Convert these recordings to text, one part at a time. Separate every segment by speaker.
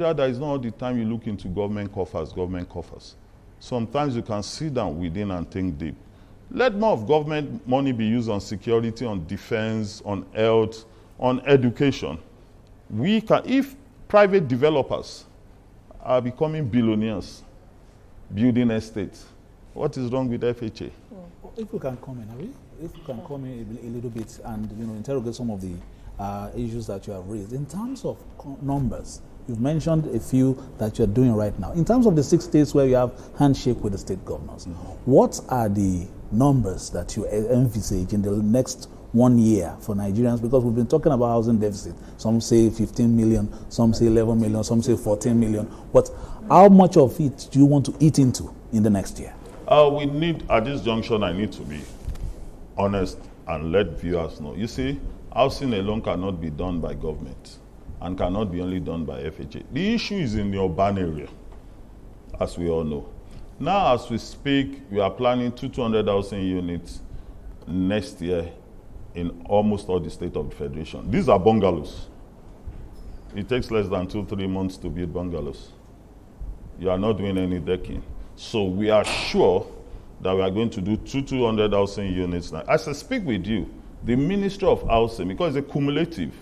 Speaker 1: There is not all the time you look into government coffers, Sometimes you can sit down within and think deep. Let more of government money be used on security, on defense, on health, on education. We can, if private developers are becoming billionaires, building estates, what is wrong with FHA?
Speaker 2: If we can come in, if we can come in a little bit and interrogate some of the issues that you have raised. In terms of numbers, you've mentioned a few that you're doing right now. In terms of the 6 states where you have handshake with the state governors, what are the numbers that you envisage in the next 1 year for Nigerians? Because we've been talking about housing deficit. Some say 15 million, some say 11 million, some say 14 million. But how much of it do you want to eat into in the next year?
Speaker 1: We need, at this junction, I need to be honest and let viewers know. You see, housing alone cannot be done by government and cannot be only done by FHA. The issue is in the urban area, as we all know. Now, as we speak, we are planning 200,000 units next year in almost all the states of the Federation. These are bungalows. It takes less than 2-3 months to build bungalows. You are not doing any decking. So we are sure that we are going to do 200,000 units now. As I speak with you, the Ministry of Housing, because it's a cumulative,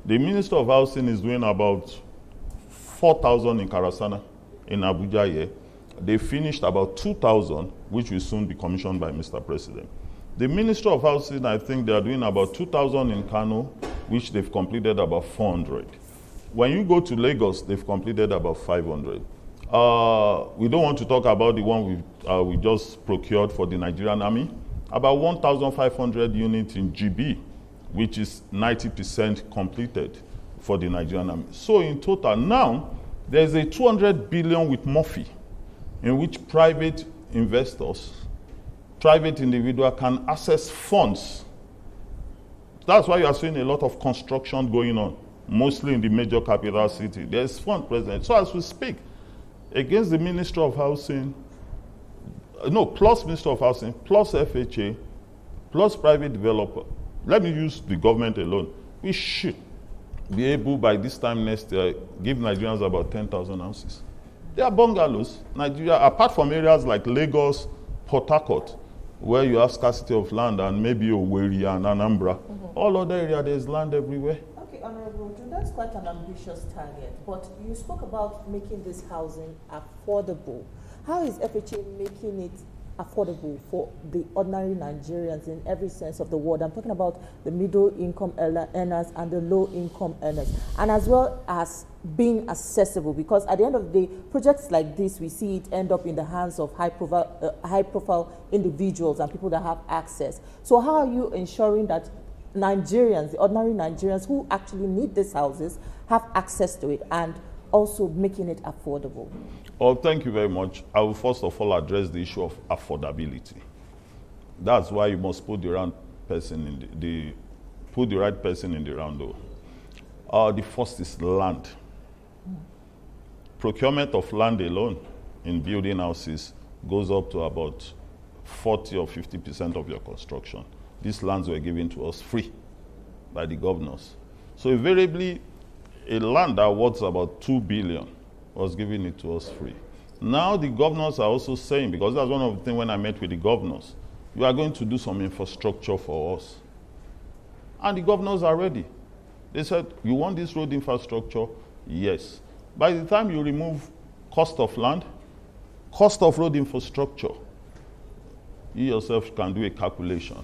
Speaker 1: the Ministry of Housing is doing about 4,000 in Karasana, in Abuja here. They finished about 2,000, which will soon be commissioned by Mr. President. The Ministry of Housing, I think they are doing about 2,000 in Kano, which they've completed about 400. When you go to Lagos, they've completed about 500. We don't want to talk about the one we just procured for the Nigerian Army. About 1,500 units in GB, which is 90% completed for the Nigerian Army. So in total, now, there's a 200 billion with Murphy, in which private investors, private individuals can access funds. That's why you are seeing a lot of construction going on, mostly in the major capital city. There's fund present. So as we speak, against the Ministry of Housing, plus Ministry of Housing, plus FHA, plus private developer, let me use the government alone, we should be able by this time next year give Nigerians about 10,000 houses. They are bungalows. Nigeria, apart from areas like Lagos, Port Harcourt, where you have scarcity of land, and maybe Owerri and Anambra, all other areas, there's land everywhere.
Speaker 3: Honorable, that's quite an ambitious target, but you spoke about making this housing affordable. How is FHA making it affordable for the ordinary Nigerians in every sense of the word? I'm talking about the middle income earners and the low income earners, and as well as being accessible, because at the end of the day, projects like this, we see it end up in the hands of high profile individuals and people that have access. So how are you ensuring that Nigerians, the ordinary Nigerians who actually need these houses, have access to it and also making it affordable?
Speaker 1: Well, thank you very much. I will first of all address the issue of affordability. That's why you must put the right person in the round hole. The first is land. Procurement of land alone in building houses goes up to about 40 or 50% of your construction. These lands were given to us free by the governors. So invariably, a land that worth about 2 billion was given it to us free. Now the governors are also saying, because that's one of the things when I met with the governors, you are going to do some infrastructure for us. And the governors are ready. They said, you want this road infrastructure? Yes. By the time you remove cost of land, cost of road infrastructure, you yourself can do a calculation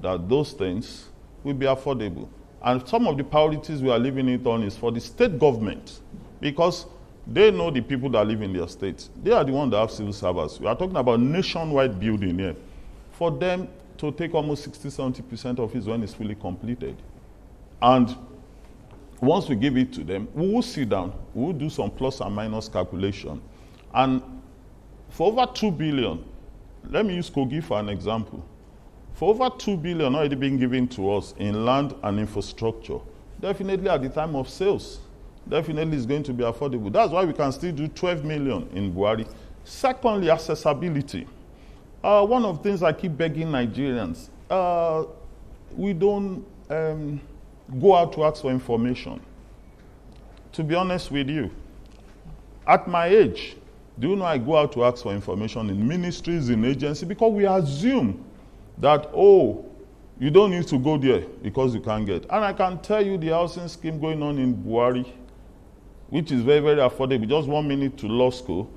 Speaker 1: that those things will be affordable. And some of the priorities we are leaving it on is for the state government, because they know the people that live in their states. They are the ones that have civil servants. We are talking about nationwide building here. For them to take almost 60-70% of it when it's fully completed. And once we give it to them, we will sit down, we will do some plus and minus calculation. And for over 2 billion, let me use Kogi for an example. For over 2 billion already being given to us in land and infrastructure, definitely at the time of sales, definitely is going to be affordable. That's why we can still do 12 million in Buhari. Secondly, accessibility. One of the things I keep begging Nigerians, we don't go out to ask for information. To be honest with you, At my age, do you know I go out to ask for information in ministries, in agencies, because we assume that, oh, you don't need to go there because you can't get. And I can tell you the housing scheme going on in Buhari, which is very, very affordable, just 1 minute to law school.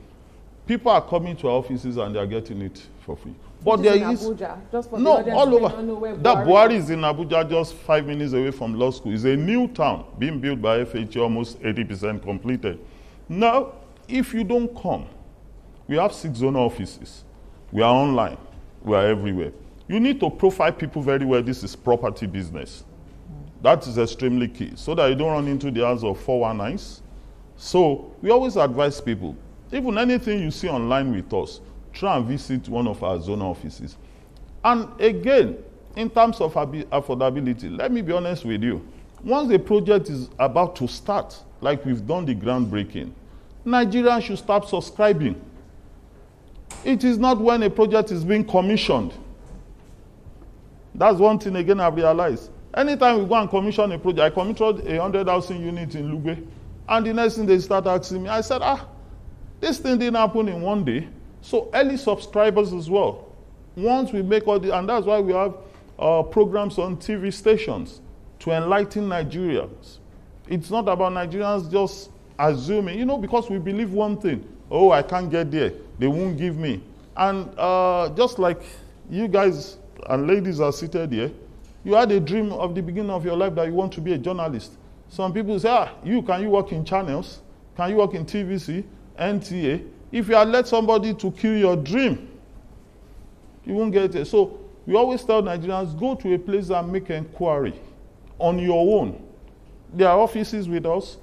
Speaker 1: People are coming to our offices and they are getting it for free. But there is
Speaker 3: Abuja, just for
Speaker 1: no
Speaker 3: the
Speaker 1: all over.
Speaker 3: That
Speaker 1: Buhari is in Abuja, just 5 minutes away from law school. It's a new town being built by FHA, almost 80% completed. Now, if you don't come, we have 6 zonal offices. We are online. We are everywhere. You need to profile people very well. This is property business. That is extremely key, so that you don't run into the hands of 419s. So we always advise people, even anything you see online with us, try and visit one of our zonal offices. And again, in terms of affordability, let me be honest with you. Once the project is about to start, like we've done the groundbreaking, Nigerians should start subscribing. It is not when a project is being commissioned. That's one thing again I've realized. Anytime we go and commission a project, I commissioned 100 housing unit in Lugbe, and the next thing they start asking me, I said, this thing didn't happen in one day. So early subscribers as well. Once we make all the, and that's why we have programs on TV stations to enlighten Nigerians. It's not about Nigerians just assuming, because we believe one thing. Oh, I can't get there. They won't give me. And just like you guys and ladies are seated here, you had a dream of the beginning of your life that you want to be a journalist. Some people say, can you work in channels? Can you work in TVC, NTA? If you had let somebody to kill your dream, you won't get it. So we always tell Nigerians, go to a place and make inquiry on your own. There are offices with us.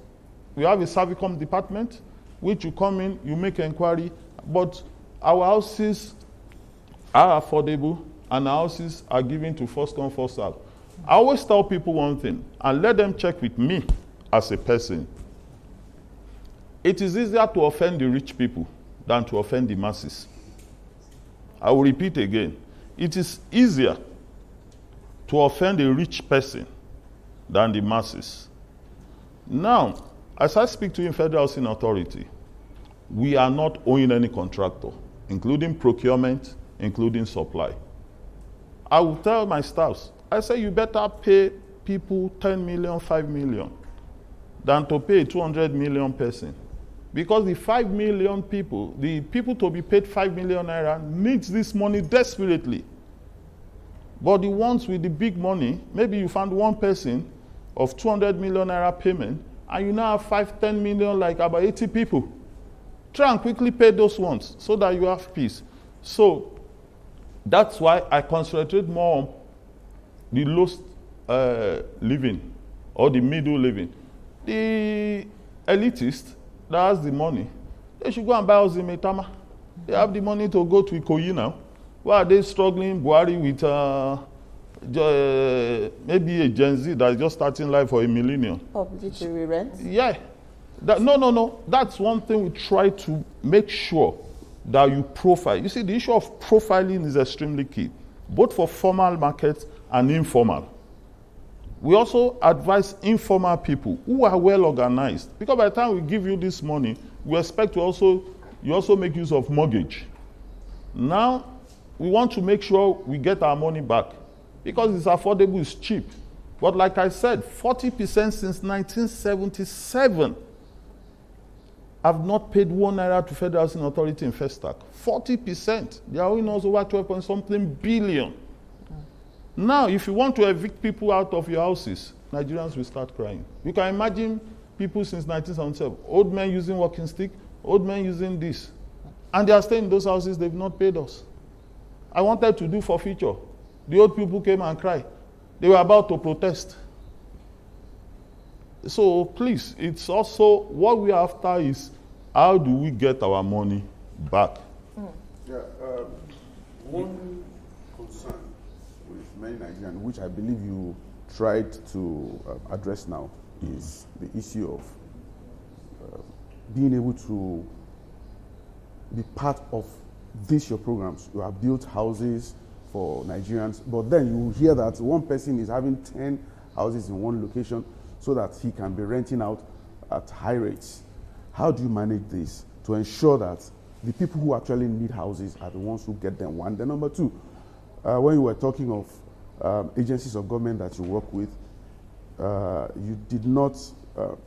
Speaker 1: We have a Servicom department, which you come in, you make inquiry, but our houses are affordable and our houses are given to first come, first serve. I always tell people one thing, and let them check with me as a person. It is easier to offend the rich people than to offend the masses. I will repeat again. It is easier to offend a rich person than the masses. Now, as I speak to you in Federal Housing Authority, we are not owing any contractor, including procurement, including supply. I will tell my staffs, I say you better pay people 10 million, 5 million than to pay a 200 million person. Because the 5 million people, the people to be paid 5 million naira needs this money desperately. But the ones with the big money, maybe you found one person of 200 million naira payment, and you now have 5, 10 million, like about 80 people. Try and quickly pay those ones so that you have peace. So that's why I concentrate more on the lowest living or the middle living. The elitist that has the money, they should go and buy house in Metama. They have the money to go to Ikoyi now. Why are they struggling, Buhari, with maybe a Gen Z that's just starting life for $1 million?
Speaker 3: Obligatory rent?
Speaker 1: Yeah. No. That's one thing we try to make sure that you profile. You see, the issue of profiling is extremely key, both for formal markets and informal. We also advise informal people who are well organized, because by the time we give you this money, we expect you also make use of mortgage. Now, we want to make sure we get our money back, because it's affordable, it's cheap. But like I said, 40% since 1977 have not paid 1 naira to Federal Housing Authority in Festac. 40%. They are owing us over 12-point-something billion. Now, if you want to evict people out of your houses, Nigerians will start crying. You can imagine people since 1977, old men using walking stick, old men using this. And they are staying in those houses, they've not paid us. I wanted to do forfeiture. The old people came and cried. They were about to protest. So please, it's also, what we are after is, how do we get our money back?
Speaker 4: Yeah, one concern with many Nigerians, which I believe you tried to address now, is the issue of being able to be part of your programs. You have built houses for Nigerians, but then you hear that one person is having 10 houses in one location so that he can be renting out at high rates. How do you manage this to ensure that the people who actually need houses are the ones who get them? One. Then number two, when you were talking of agencies of government that you work with, you did not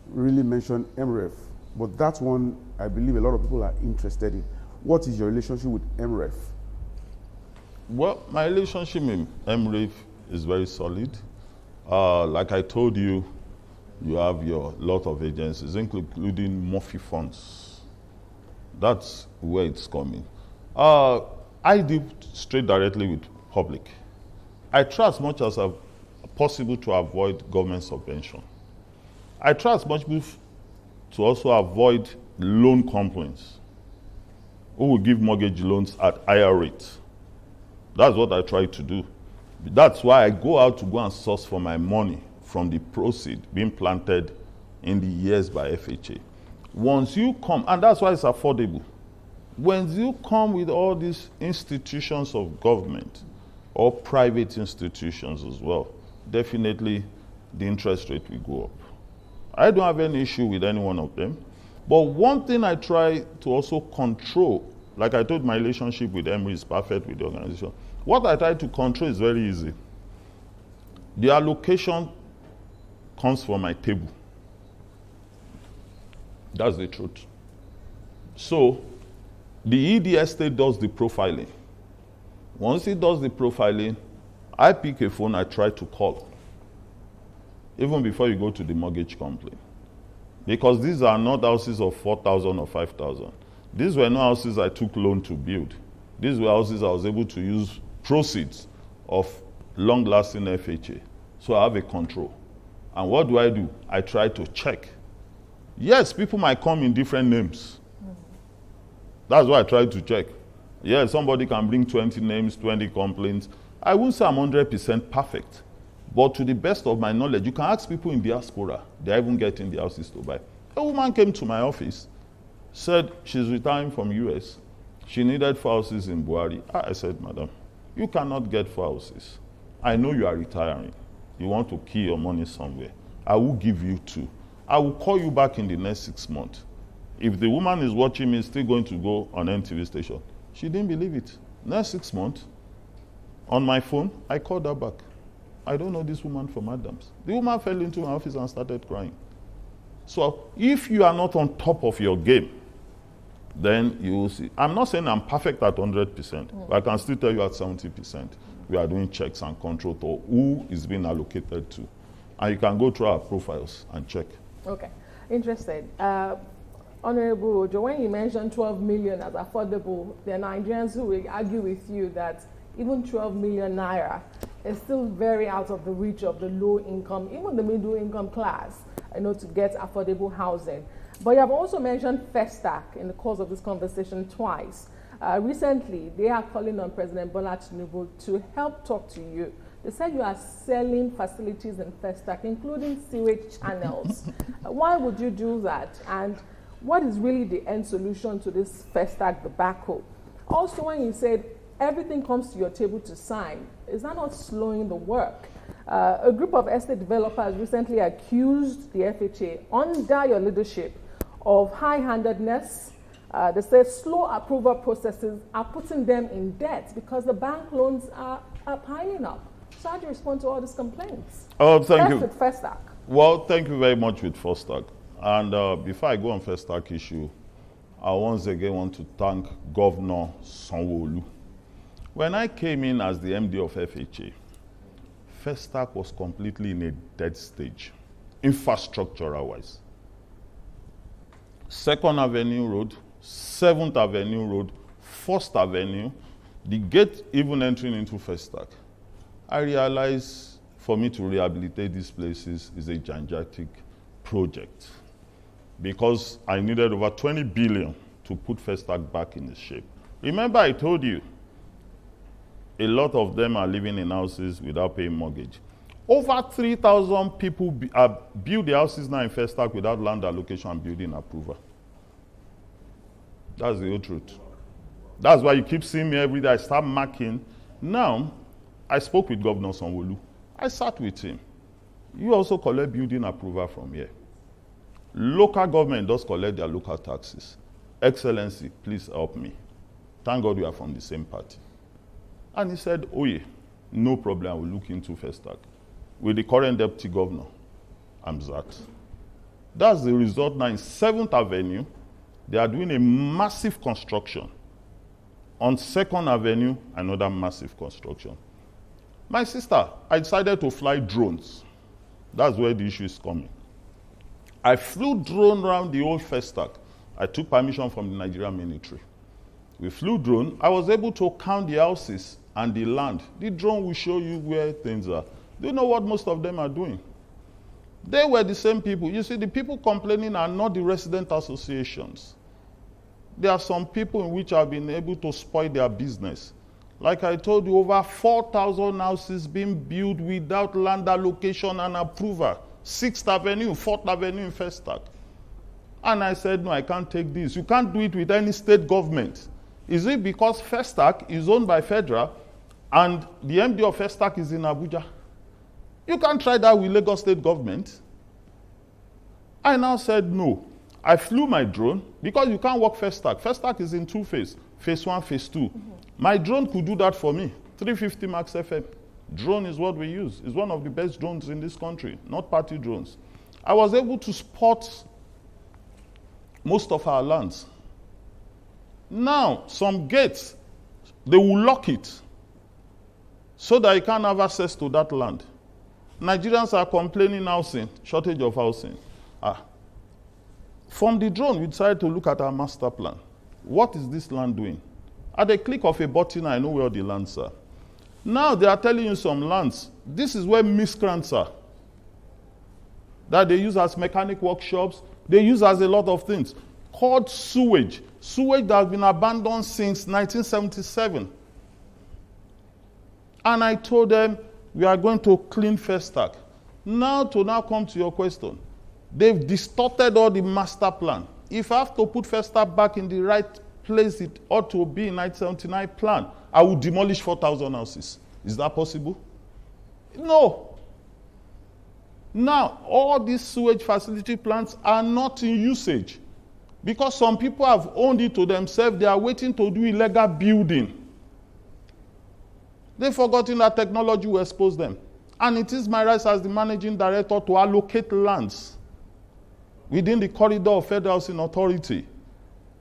Speaker 4: really mention MREF, but that's one I believe a lot of people are interested in. What is your relationship with MREF?
Speaker 1: Well, my relationship with MREF is very solid. Like I told you, you have your lot of agencies, including Murphy funds. That's where it's coming. I deal straight directly with public. I try as much as possible to avoid government subvention. I try as much to also avoid loan complaints. Who will give mortgage loans at higher rates? That's what I try to do. That's why I go out to go and source for my money from the proceeds being planted in the years by FHA. Once you come, and that's why it's affordable. When you come with all these institutions of government or private institutions as well, definitely the interest rate will go up. I don't have any issue with any one of them. But one thing I try to also control, like I told, my relationship with Emory is perfect with the organization. What I try to control is very easy. The allocation comes from my table. That's the truth. So the ED estate does the profiling. Once it does the profiling, I pick a phone, I try to call. Even before you go to the mortgage company. Because these are not houses of 4,000 or 5,000. These were not houses I took loan to build. These were houses I was able to use proceeds of long-lasting FHA. So I have a control. And what do? I try to check. Yes, people might come in different names. That's why I try to check. Yes, somebody can bring 20 names, 20 complaints. I won't say I'm 100% perfect. But to the best of my knowledge, you can ask people in diaspora, they're even getting the houses to buy. A woman came to my office, said she's retiring from US. She needed 4 houses in Buhari. I said, madam, you cannot get 4 houses. I know you are retiring. You want to key your money somewhere. I will give you 2. I will call you back in the next 6 months. If the woman is watching me, still going to go on NTV station. She didn't believe it. Next 6 months, on my phone, I called her back. I don't know this woman from Adams. The woman fell into my office and started crying. So if you are not on top of your game, then you will see. I'm not saying I'm perfect at 100%, but I can still tell you at 70%. We are doing checks and control to who is being allocated to. And you can go through our profiles and check.
Speaker 5: Okay, interested. Honorable Ojo, when you mentioned 12 million as affordable, there are Nigerians who will argue with you that even 12 million naira is still very out of the reach of the low income, even the middle income class, to get affordable housing. But you have also mentioned Festac in the course of this conversation twice. Recently, they are calling on President Bola Tinubu to help talk to you. They said you are selling facilities in Festac, including sewage channels. Why would you do that? And what is really the end solution to this Festac debacle? Also, when you said everything comes to your table to sign, is that not slowing the work? A group of estate developers recently accused the FHA under your leadership of high-handedness. They said slow approval processes are putting them in debt because the bank loans are piling up. So how do you respond to all these complaints?
Speaker 1: Oh, thank you.
Speaker 5: With Festac.
Speaker 1: Well, thank you very much with Festac. And before I go on Festac issue, I once again want to thank Governor Sanwo-Olu. When I came in as the MD of FHA, Festac was completely in a dead stage, infrastructural-wise. 2nd Avenue Road, 7th Avenue Road, 1st Avenue, the gate even entering into Festac. I realized for me to rehabilitate these places is a gigantic project because I needed over 20 billion to put Festac back in its shape. Remember I told you, a lot of them are living in houses without paying mortgage. Over 3,000 people build their houses now in Festac without land allocation and building approval. That's the whole truth. That's why you keep seeing me every day. I start marking. Now, I spoke with Governor Sanwo-Olu. I sat with him. You also collect building approval from here. Local government does collect their local taxes. Excellency, please help me. Thank God we are from the same party. And he said, oh yeah, no problem, I will look into Festac. With the current deputy governor, Amzat. That's the result now in 7th Avenue. They are doing a massive construction. On 2nd Avenue, another massive construction. My sister, I decided to fly drones. That's where the issue is coming. I flew drone around the old Festac. I took permission from the Nigerian military. We flew drone. I was able to count the houses and the land. The drone will show you where things are. Do you know what most of them are doing? They were the same people. You see, the people complaining are not the resident associations. There are some people in which have been able to spoil their business. Like I told you, over 4,000 houses being built without land allocation and approval. 6th Avenue, 4th Avenue in Festac. And I said, no, I can't take this. You can't do it with any state government. Is it because Festac is owned by Federal and the MD of Festac is in Abuja? You can't try that with Lagos state government. I now said no. I flew my drone because you can't work Festac. Festac is in 2 phases, phase 1, phase 2. My drone could do that for me. 350 Max FM. Drone is what we use. It's one of the best drones in this country, not party drones. I was able to spot most of our lands. Now, some gates, they will lock it so that you can't have access to that land. Nigerians are complaining housing, shortage of housing. From the drone, we decided to look at our master plan. What is this land doing? At the click of a button, I know where the lands are. Now they are telling you some lands. This is where miscreants are. That they use as mechanic workshops. They use as a lot of things. Called sewage. Sewage that has been abandoned since 1977. And I told them, we are going to clean Festac. Now come to your question. They've distorted all the master plan. If I have to put Festac back in the right place it ought to be in 1979 plan, I will demolish 4,000 houses. Is that possible? No. Now, all these sewage facility plants are not in usage because some people have owned it to themselves. They are waiting to do illegal building. They've forgotten that technology will expose them. And it is my right as the managing director to allocate lands within the corridor of Federal Housing Authority.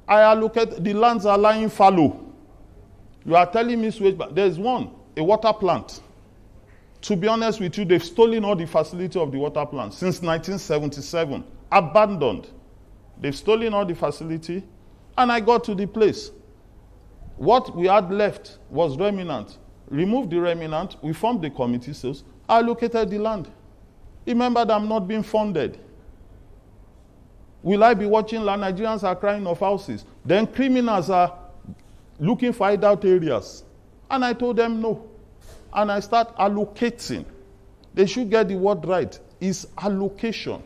Speaker 1: I allocate, the lands are lying fallow. You are telling me sewage, but there's one, a water plant. To be honest with you, they've stolen all the facility of the water plant since 1977, abandoned. They've stolen all the facility, and I got to the place. What we had left was remnant. Removed the remnant, we formed the committee, so I allocated the land. Remember that I'm not being funded. Will I be watching land? Nigerians are crying of houses. Then criminals are looking for hideout areas. And I told them no. And I start allocating. They should get the word right. It's allocation.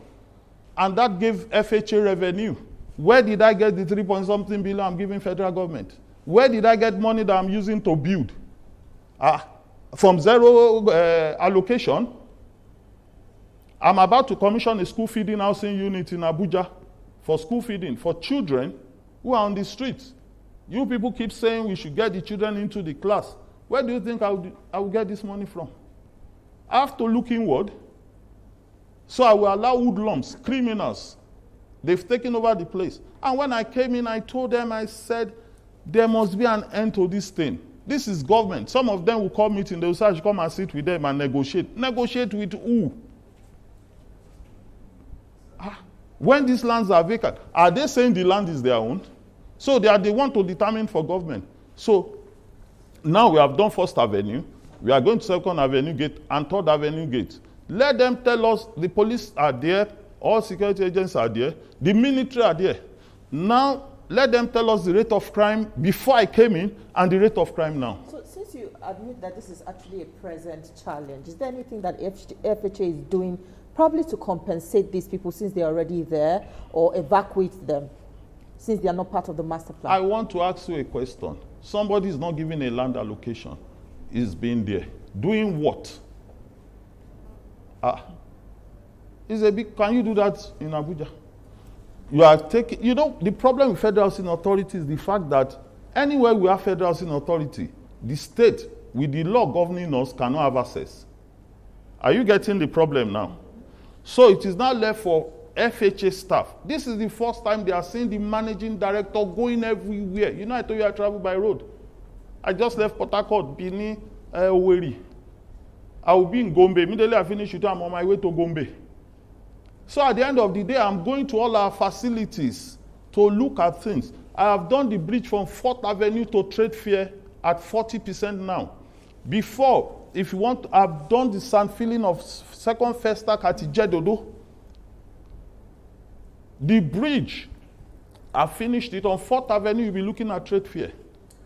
Speaker 1: And that gave FHA revenue. Where did I get the 3-point-something billion I'm giving federal government? Where did I get money that I'm using to build? From zero allocation. I'm about to commission a school feeding housing unit in Abuja for school feeding for children who are on the streets. You people keep saying we should get the children into the class. Where do you think I will get this money from? I have to look inward. So I will allow hoodlums, criminals. They've taken over the place. And when I came in, I told them, I said, there must be an end to this thing. This is government. Some of them will call meeting. They will say, I should come and sit with them and negotiate. Negotiate with who? When these lands are vacant, are they saying the land is their own? So they want to determine for government. So now we have done 1st Avenue. We are going to 2nd Avenue gate and 3rd Avenue gate. Let them tell us the police are there, all security agents are there, the military are there. Now, let them tell us the rate of crime before I came in and the rate of crime now.
Speaker 3: So since you admit that this is actually a present challenge, is there anything that FHA is doing probably to compensate these people since they're already there or evacuate them since they are not part of the master plan?
Speaker 1: I want to ask you a question. Somebody is not giving a land allocation. He's been there. Doing what? It's a big, can you do that in Abuja? You are taking, you know, the problem with federal housing authority is the fact that anywhere we have federal housing authority, the state, with the law governing us, cannot have access. Are you getting the problem now? So it is now left for FHA staff. This is the first time they are seeing the managing director going everywhere. You know, I told you I travel by road. I just left Port Harcourt, Benin, Owerri. I will be in Gombe. Immediately I finish it, I'm on my way to Gombe. So at the end of the day, I'm going to all our facilities to look at things. I have done the bridge from 4th Avenue to Trade Fair at 40% now. Before, if you want, I've done the sand filling of 2nd First Stack at Ijedodo. The bridge, I finished it on 4th Avenue, you'll be looking at Trade Fair.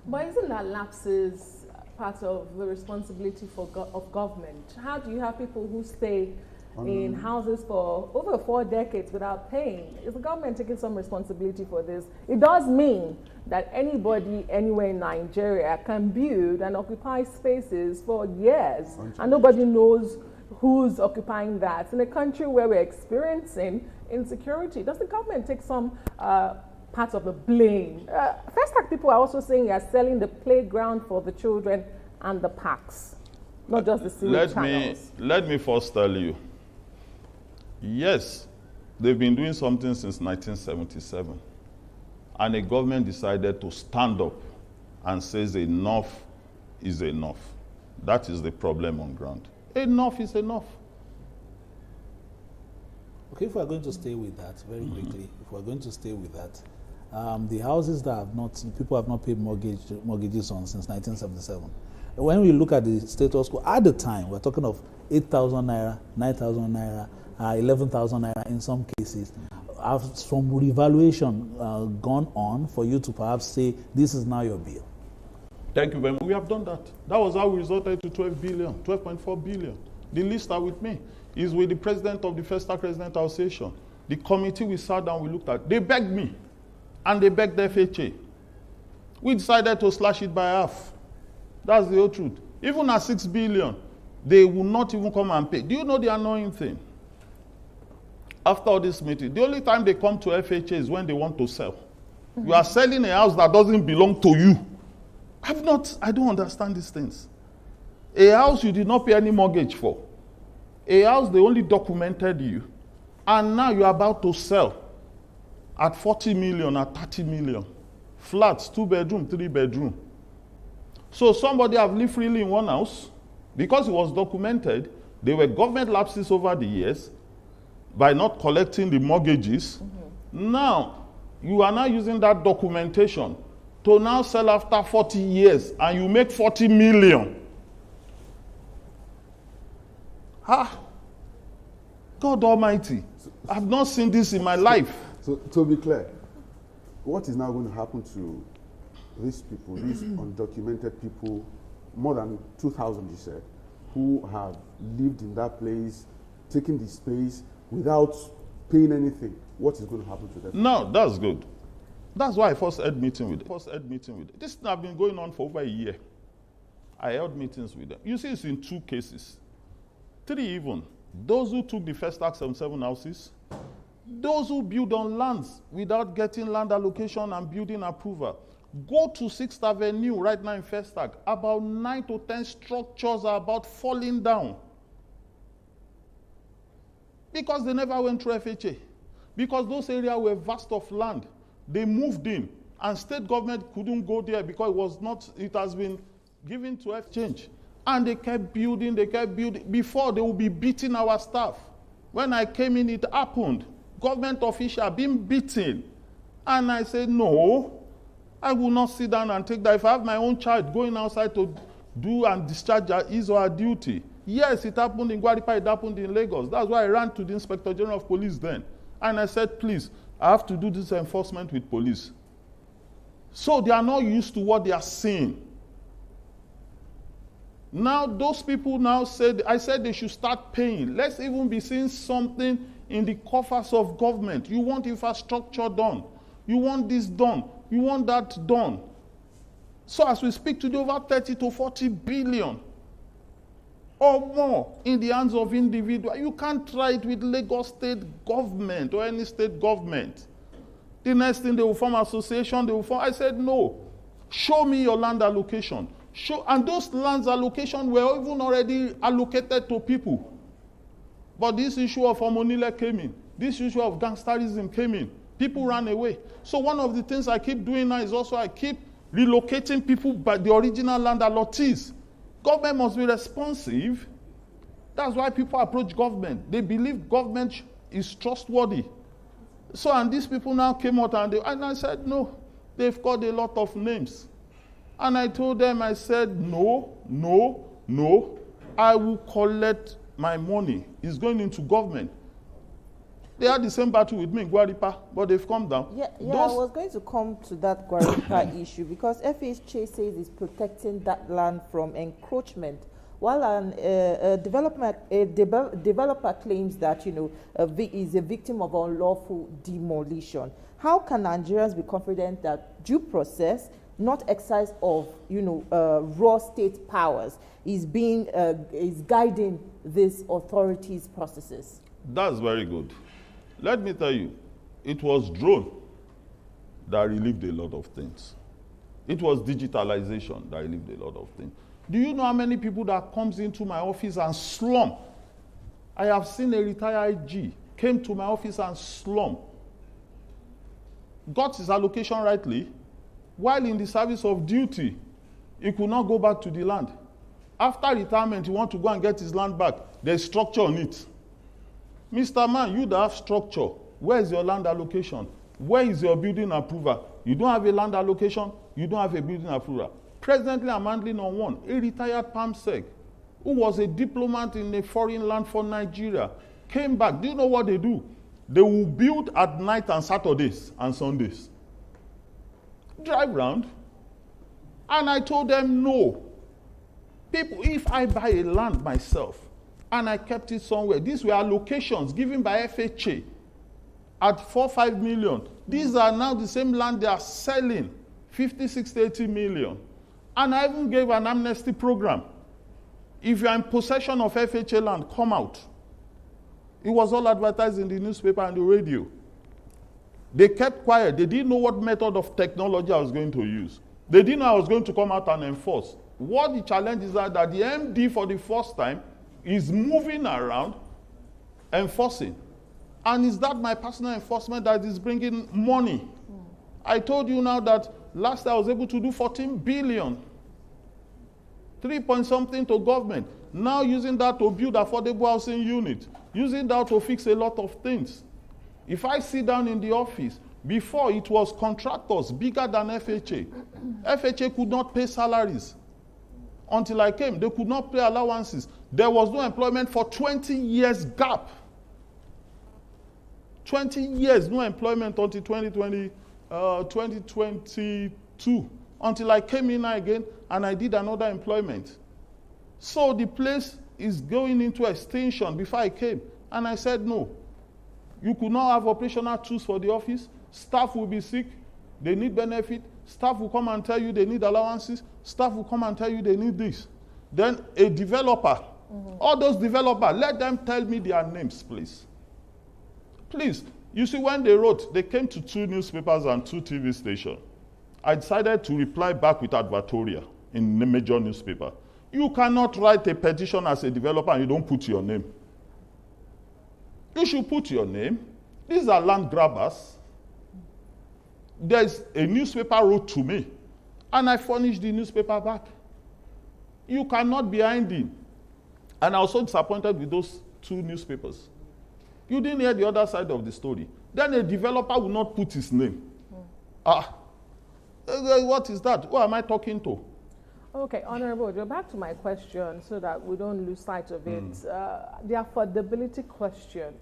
Speaker 5: But isn't that lapses part of the responsibility of government? How do you have people who stay in houses for over 4 decades without paying? Is the government taking some responsibility for this? It does mean that anybody anywhere in Nigeria can build and occupy spaces for years, and nobody knows who's occupying that. In a country where we're experiencing insecurity, does the government take some part of the blame? First Stack people are also saying you're selling the playground for the children and the parks, not just the sewage channels.
Speaker 1: Let me first tell you, yes, they've been doing something since 1977. And the government decided to stand up and says enough is enough. That is the problem on ground. Enough is enough.
Speaker 2: Okay, if we're going to stay with that very quickly, if we're going to stay with that, the houses that have not, people have not paid mortgages on since 1977. When we look at the status quo, at the time, we're talking of 8,000 naira, 9,000 naira, 11,000 naira in some cases. Have some revaluation gone on for you to perhaps say, this is now your bill?
Speaker 1: Thank you very much. We have done that. That was how we resulted to 12 billion, 12.4 billion. The list are with me. Is with the president of the First Stack Residential Association. The committee we sat down, we looked at. They begged me, and they begged the FHA. We decided to slash it by half. That's the whole truth. Even at 6 billion, they will not even come and pay. Do you know the annoying thing? After all this meeting, the only time they come to FHA is when they want to sell. You are selling a house that doesn't belong to you. I don't understand these things. A house you did not pay any mortgage for. A house they only documented you. And now you're about to sell at 40 million, at 30 million. Flats, 2 bedroom, 3 bedroom. So somebody have lived freely in one house. Because it was documented, there were government lapses over the years by not collecting the mortgages. Now, you are now using that documentation to now sell after 40 years and you make 40 million. God Almighty, I've not seen this in my life.
Speaker 4: So, to be clear, what is now going to happen to these people, these undocumented people, more than 2,000 you said, who have lived in that place, taken the space without paying anything? What is going to happen to them?
Speaker 1: No, that's good. That's why I first had meeting with them. This thing has been going on for over a year. I held meetings with them. You see, it's in 2 cases. 3 even. Those who took the First Stack 77 houses, those who build on lands without getting land allocation and building approval. Go to 6th Avenue right now in First Stack. About 9 to 10 structures are about falling down. Because they never went through FHA. Because those areas were vast of land. They moved in. And state government couldn't go there because it has been given to exchange. And they kept building. Before, they would be beating our staff. When I came in, it happened. Government official being beaten. And I said, no, I will not sit down and take that. If I have my own child going outside to do and discharge his or her duty. Yes, it happened in Guadipa, it happened in Lagos. That's why I ran to the Inspector General of Police then. And I said, please, I have to do this enforcement with police. So they are not used to what they are seeing. Now, those people now said, I said they should start paying. Let's even be seeing something in the coffers of government. You want infrastructure done. You want this done. You want that done. So as we speak today, over 30 to 40 billion or more in the hands of individuals. You can't try it with Lagos state government or any state government. The next thing, they will form association, they will form. I said, no. Show me your land allocation. And those lands allocation were even already allocated to people. But this issue of Omonile came in. This issue of gangsterism came in. People ran away. So one of the things I keep doing now is also I keep relocating people by the original land allottees. Government must be responsive. That's why people approach government. They believe government is trustworthy. So, and these people now came out and I said, no, they've got a lot of names. And I told them, I said, no, I will collect my money. It's going into government. They had the same battle with me in Guaripa, but they've come down.
Speaker 3: Yeah, I was going to come to that Guaripa issue because FHA says it's protecting that land from encroachment, while a developer claims that is a victim of unlawful demolition. How can Nigerians be confident that due process, not exercise of raw state powers, is guiding these authorities' processes?
Speaker 1: That's very good. Let me tell you, it was drone that relieved a lot of things. It was digitalization that relieved a lot of things. Do you know how many people that comes into my office and slum? I have seen a retired IG came to my office and slum. Got his allocation rightly. While in the service of duty, he could not go back to the land. After retirement, he wants to go and get his land back. There's structure on it. Mr. Man, you that have structure, where is your land allocation? Where is your building approval? You don't have a land allocation, you don't have a building approval. Presently, I'm handling on one, a retired PAMSEC, who was a diplomat in a foreign land for Nigeria, came back. Do you know what they do? They will build at night and Saturdays and Sundays. Drive round. And I told them, no. People, if I buy a land myself, and I kept it somewhere, these were allocations given by FHA at 4-5 million. These are now the same land they are selling, 50, 60, 80 million. And I even gave an amnesty program. If you are in possession of FHA land, come out. It was all advertised in the newspaper and the radio. They kept quiet. They didn't know what method of technology I was going to use. They didn't know I was going to come out and enforce. What the challenge is that the MD for the first time is moving around enforcing. And is that my personal enforcement that is bringing money? I told you now that last year I was able to do 14 billion. 3 point something to government. Now using that to build affordable housing units. Using that to fix a lot of things. If I sit down in the office, before it was contractors bigger than FHA. FHA could not pay salaries. Until I came, they could not pay allowances. There was no employment for 20 years gap. 20 years, no employment until 2022. Until I came in again and I did another employment. So the place is going into extinction before I came. And I said, no. You could not have operational tools for the office. Staff will be sick. They need benefit. Staff will come and tell you they need allowances. Staff will come and tell you they need this. Then a developer, all those developers, let them tell me their names, please. Please. You see, when they wrote, they came to 2 newspapers and 2 TV stations. I decided to reply back with advertorial in the major newspaper. You cannot write a petition as a developer and you don't put your name. You should put your name. These are land grabbers. There's a newspaper wrote to me, and I furnished the newspaper back. You cannot be hiding. And I was so disappointed with those 2 newspapers. You didn't hear the other side of the story. Then a developer will not put his name. What is that? Who am I talking to?
Speaker 5: Okay, Honorable, go back to my question so that we don't lose sight of it. The affordability question.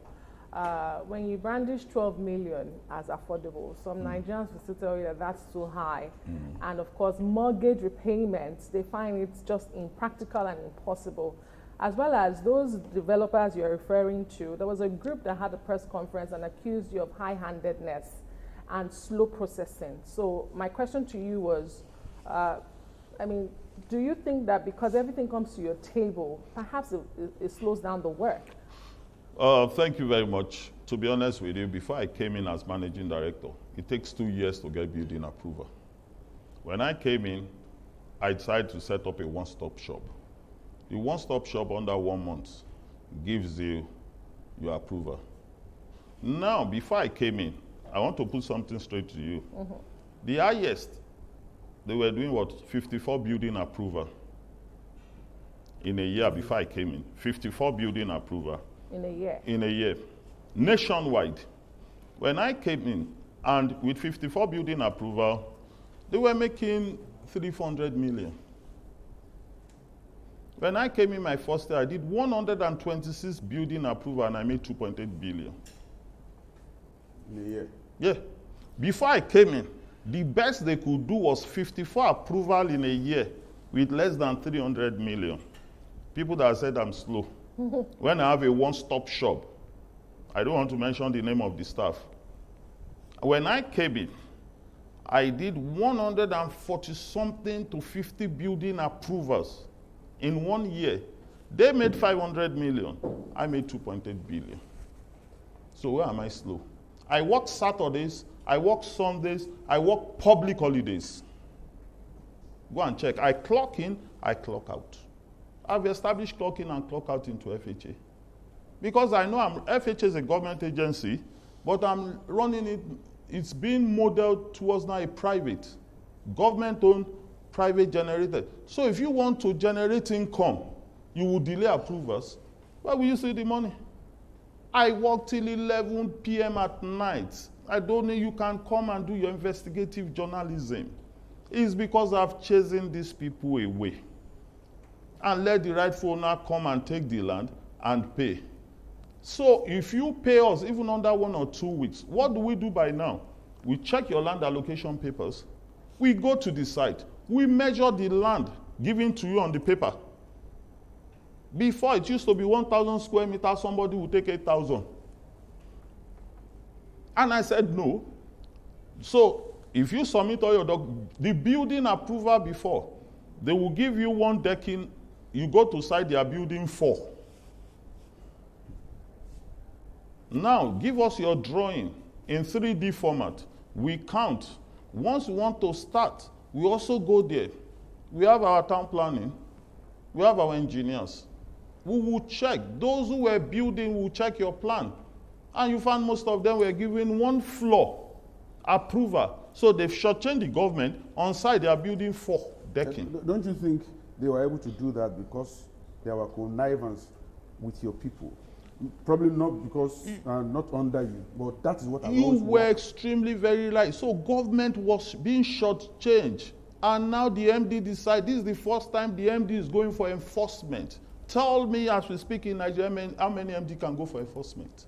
Speaker 5: When you brandish 12 million as affordable, some Nigerians will still tell you that that's too high. And of course, mortgage repayments, they find it just impractical and impossible. As well as those developers you're referring to, there was a group that had a press conference and accused you of high-handedness and slow processing. So my question to you was, do you think that because everything comes to your table, perhaps it slows down the work?
Speaker 1: Thank you very much. To be honest with you, before I came in as managing director, it takes 2 years to get building approval. When I came in, I decided to set up a one-stop shop. The one-stop shop under 1 month gives you your approval. Now, before I came in, I want to put something straight to you. The highest, they were doing what? 54 building approval in a year before I came in. 54 building approval.
Speaker 5: In a year?
Speaker 1: In a year. Nationwide. When I came in, and with 54 building approval, they were making 300 million. When I came in my first year, I did 126 building approval and I made 2.8 billion.
Speaker 4: In a year?
Speaker 1: Yeah. Before I came in, the best they could do was 54 approval in a year with less than 300 million. People that said I'm slow. When I have a one-stop shop, I don't want to mention the name of the staff. When I came in, I did 140 something to 50 building approvals in 1 year. They made 500 million. I made 2.8 billion. So where am I slow? I work Saturdays, I work Sundays, I work public holidays. Go and check. I clock in, I clock out. I've established clock in and clock out into FHA. Because I know FHA is a government agency, but I'm running it, it's being modeled towards now a private, government-owned, private generated. So if you want to generate income, you will delay approvals. Where will you see the money? I work till 11 p.m. at night. I don't know, you can come and do your investigative journalism. It's because I've chasing these people away. And let the rightful owner come and take the land and pay. So if you pay us even under 1 or 2 weeks, what do we do by now? We check your land allocation papers. We go to the site. We measure the land given to you on the paper. Before, it used to be 1,000 square meters, somebody would take 8,000. And I said no. So if you submit all your the building approval before, they will give you one decking. You go to site, they are building 4. Now, give us your drawing in 3D format. We count. Once we want to start, we also go there. We have our town planning. We have our engineers. We will check. Those who were building will check your plan. And you find most of them were given 1 floor approval. So they've shortchanged the government. On site, they are building 4 decking.
Speaker 4: Don't you think they were able to do that because there were connivance with your people? Probably not because, not under you, but that is what I
Speaker 1: You were extremely very right. So government was being shortchanged. And now the MD decided, this is the first time the MD is going for enforcement. Tell me, as we speak in Nigeria, how many MD can go for enforcement?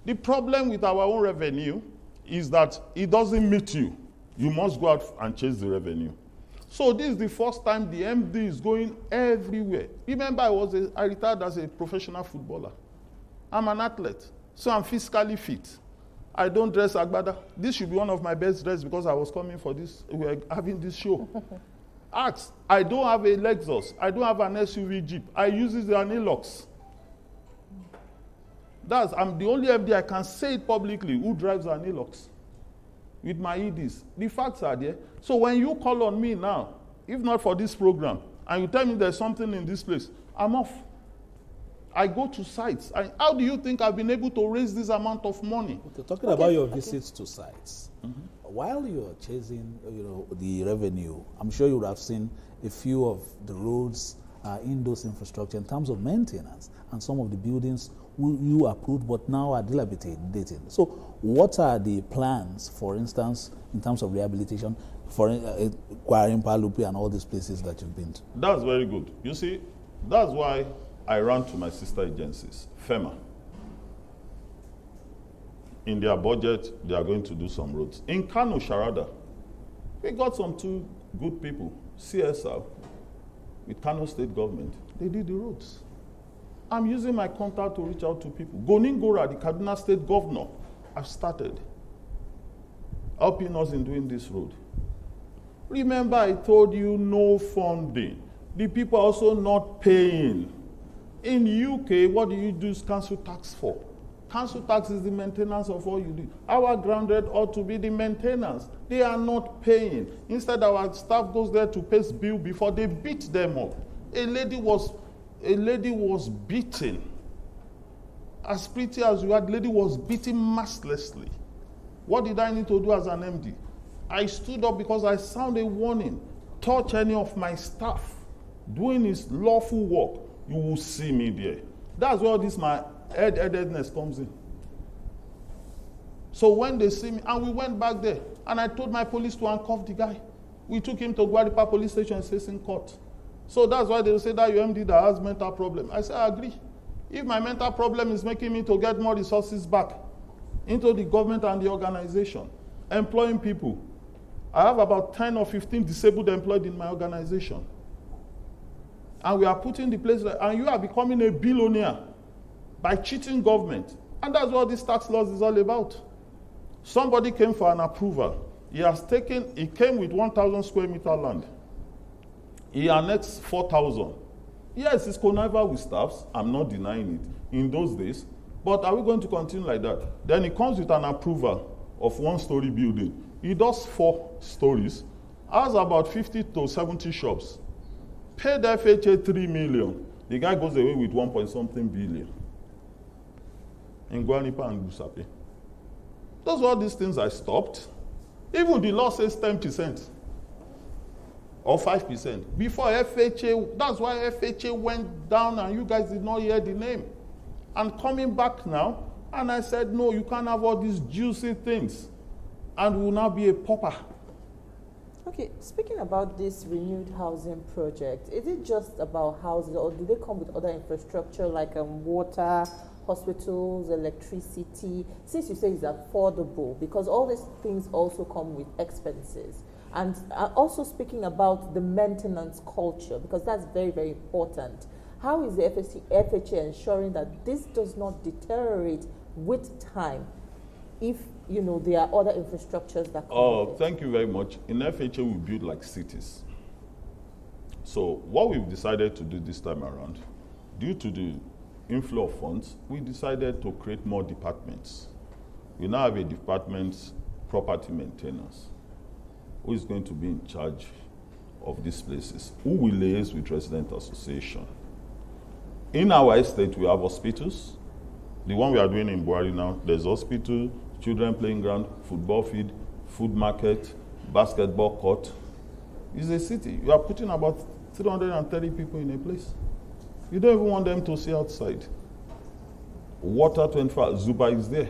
Speaker 1: The problem with our own revenue is that it doesn't meet you. You must go out and chase the revenue. So this is the first time the MD is going everywhere. Remember, I retired as a professional footballer. I'm an athlete, so I'm physically fit. I don't dress agbada. This should be one of my best dresses because I was coming for this. We're having this show. Ask. I don't have a Lexus. I don't have an SUV Jeep. I use an Hilux. I'm the only MD I can say it publicly who drives an Hilux with my EDs. The facts are there. So when you call on me now, if not for this program, and you tell me there's something in this place, I'm off. I go to sites. How do you think I've been able to raise this amount of money?
Speaker 2: Okay, talking about your visits to sites, while you're chasing, the revenue, I'm sure you would have seen a few of the roads in those infrastructure in terms of maintenance and some of the buildings you approved but now are dilapidated. So what are the plans, for instance, in terms of rehabilitation for Kwarim, Palupi and all these places that you've been to?
Speaker 1: That's very good. You see, that's why I ran to my sister agencies, FEMA. In their budget, they are going to do some roads. In Kano, Sharada, we got some 2 good people, CSR, with Kano State government. They did the roads. I'm using my contact to reach out to people. Goningora, the Kaduna State governor, I've started helping us in doing this road. Remember, I told you no funding. The people are also not paying. In UK, what do you use council tax for? Council tax is the maintenance of all you do. Our ground rent ought to be the maintenance. They are not paying. Instead, our staff goes there to pay bill before they beat them up. A lady was beaten. As pretty as you are, the lady was beaten mercilessly. What did I need to do as an MD? I stood up because I sounded a warning. Touch any of my staff doing his lawful work, you will see me there. That's where this my headedness comes in. So when they see me, and we went back there, and I told my police to handcuff the guy. We took him to Guadipa police station and facing court. So that's why they will say that your MD that has mental problem. I say I agree. If my mental problem is making me to get more resources back into the government and the organization, employing people. I have about 10 or 15 disabled employed in my organization. And we are putting the place, and you are becoming a billionaire by cheating government. And that's what this tax laws is all about. Somebody came for an approval. He came with 1,000 square meter land. He annexed 4,000. Yes, it's conniving with staffs. I'm not denying it in those days. But are we going to continue like that? Then he comes with an approval of 1-story building. He does 4 stories, has about 50 to 70 shops. Paid FHA 3 million. The guy goes away with 1.something billion. In Guanipa and Gusape. Those are all these things I stopped. Even the law says 10% or 5%. Before FHA, that's why FHA went down and you guys did not hear the name. And coming back now, and I said, no, you can't have all these juicy things. And we will now be a pauper.
Speaker 3: Okay, speaking about this renewed housing project, is it just about houses, or do they come with other infrastructure like water, hospitals, electricity? Since you say it's affordable, because all these things also come with expenses. And also speaking about the maintenance culture, because that's very, very important. How is the FHA ensuring that this does not deteriorate with time if, you know, there are other infrastructures that come with it?
Speaker 1: Thank you very much. In FHA, we build like cities. So what we've decided to do this time around, due to the inflow of funds, we decided to create more departments. We now have a department, property maintenance, who is going to be in charge of these places, who will liaise with resident association. In our estate, we have hospitals. The one we are doing in Buhari now, there's hospital, children playing ground, football field, food market, basketball court. It's a city. You are putting about 330 people in a place. You don't even want them to see outside. Water 24, Zuba is there.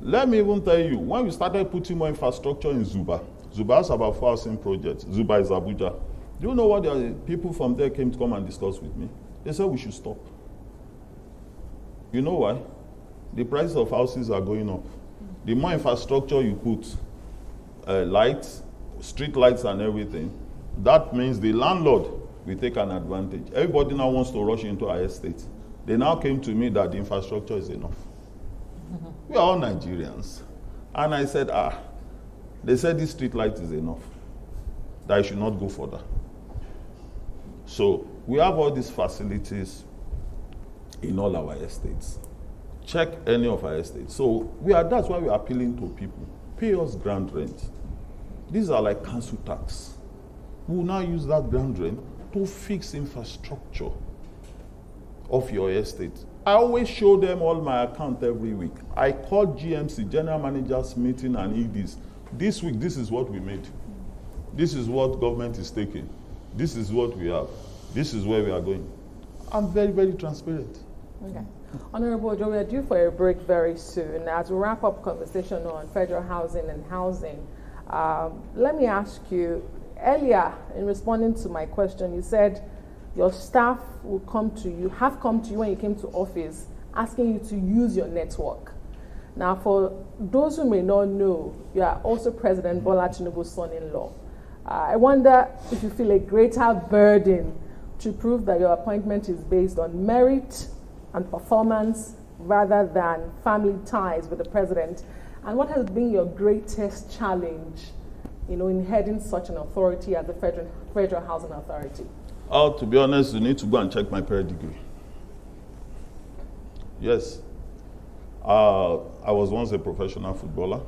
Speaker 1: Let me even tell you, when we started putting more infrastructure in Zuba has about 4 housing projects. Zuba is Abuja. Do you know what the people from there came to come and discuss with me? They said we should stop. You know why? The price of houses are going up. The more infrastructure you put, lights, street lights and everything, that means the landlord will take an advantage. Everybody now wants to rush into our estate. They now came to me that the infrastructure is enough. We are all Nigerians. And I said, they said this street light is enough, that I should not go further. So we have all these facilities in all our estates. Check any of our estates. So that's why we are appealing to people. Pay us ground rent. These are like council tax. We will now use that ground rent to fix infrastructure of your estate. I always show them all my account every week. I call GMC, General Managers Meeting, and EDs. This week, this is what we made. This is what government is taking. This is what we have. This is where we are going. I'm very, very transparent.
Speaker 5: Okay. Honorable Ojo, we are due for a break very soon. As we wrap up conversation on federal housing and housing, let me ask you, earlier in responding to my question, you said your staff will come to you, have come to you when you came to office, asking you to use your network. Now, for those who may not know, you are also President Bola Tinubu's son-in-law. I wonder if you feel a greater burden to prove that your appointment is based on merit and performance rather than family ties with the president. And what has been your greatest challenge, in heading such an authority as the Federal Housing Authority?
Speaker 1: To be honest, you need to go and check my pedigree. Yes. I was once a professional footballer.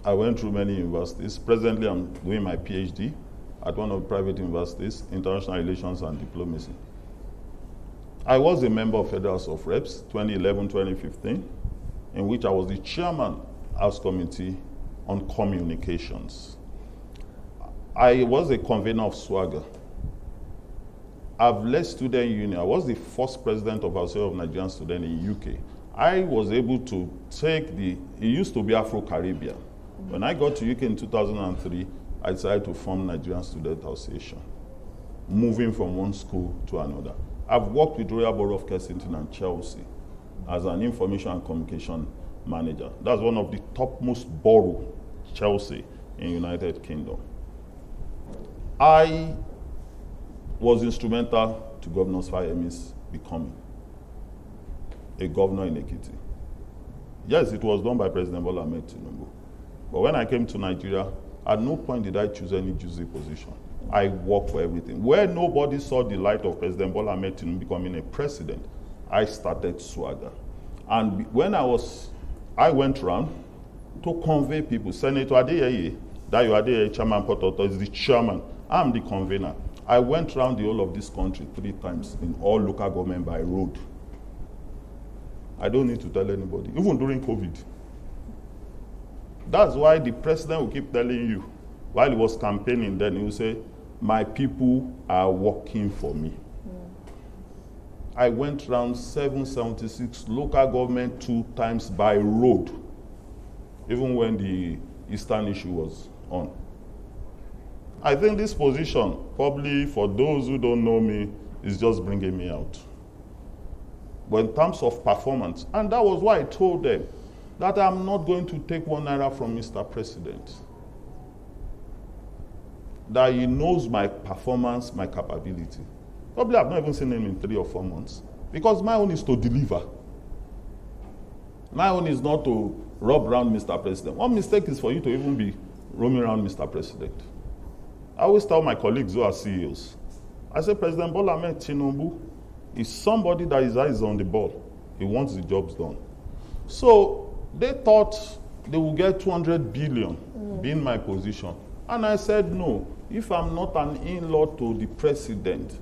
Speaker 1: I went through many universities. Presently, I'm doing my PhD at one of the private universities, International Relations and Diplomacy. I was a member of Federal House of Reps 2011, 2015, in which I was the chairman House Committee on Communications. I was a convener of Swagger. I've led student union. I was the first president of Association of Nigerian Students in UK. I was able to take it used to be Afro-Caribbean. When I got to UK in 2003, I decided to form Nigerian Student Association, moving from one school to another. I've worked with Royal Borough of Kensington and Chelsea as an information and communication manager. That's one of the topmost borough, Chelsea, in United Kingdom. I was instrumental to Governor Fayemi's becoming a governor in Ekiti. Yes, it was done by President Bola Ahmed Tinubu. But when I came to Nigeria, at no point did I choose any juicy position. I worked for everything. Where nobody saw the light of President Bola Ahmed Tinubu becoming a president, I started Swagger. And when I went around to convey people. Senator Adeyeye, Dayo Adeyeye, Chairman Pototo, is the chairman. I'm the convener. I went around the whole of this country 3 times in all local government by road. I don't need to tell anybody, even during COVID. That's why the president will keep telling you, while he was campaigning then, he will say, my people are working for me. I went around 776 local government 2 times by road, even when the Eastern issue was on. I think this position, probably for those who don't know me, is just bringing me out. But in terms of performance, and that was why I told them that I'm not going to take 1 naira from Mr. President. That he knows my performance, my capability. Probably I've not even seen him in 3 or 4 months. Because my own is to deliver. My own is not to rub around Mr. President. One mistake is for you to even be roaming around Mr. President. I always tell my colleagues who are CEOs, I say President Bola Ahmed Tinubu is somebody that his eyes on the ball. He wants the jobs done. So they thought they would get 200 billion being my position. And I said, no, if I'm not an in-law to the president,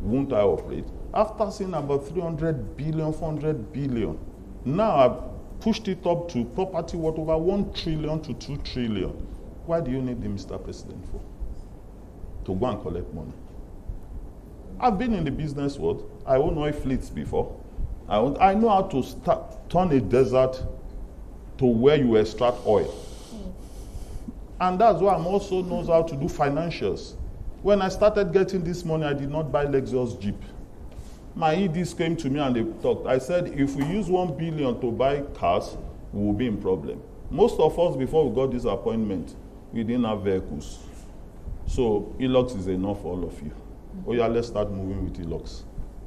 Speaker 1: won't I operate? After seeing about 300 billion, 400 billion, now I've pushed it up to property worth over 1 trillion to 2 trillion. Why do you need the Mr. President for? To go and collect money. I've been in the business world. I own oil fleets before. I know how to turn a desert to where you extract oil. And that's why I'm also knows how to do financials. When I started getting this money, I did not buy Lexus Jeep. My EDs came to me and they talked. I said, if we use 1 billion to buy cars, we will be in problem. Most of us, before we got this appointment, we didn't have vehicles. So Hilux is enough for all of you. Oh yeah, let's start moving with Hilux.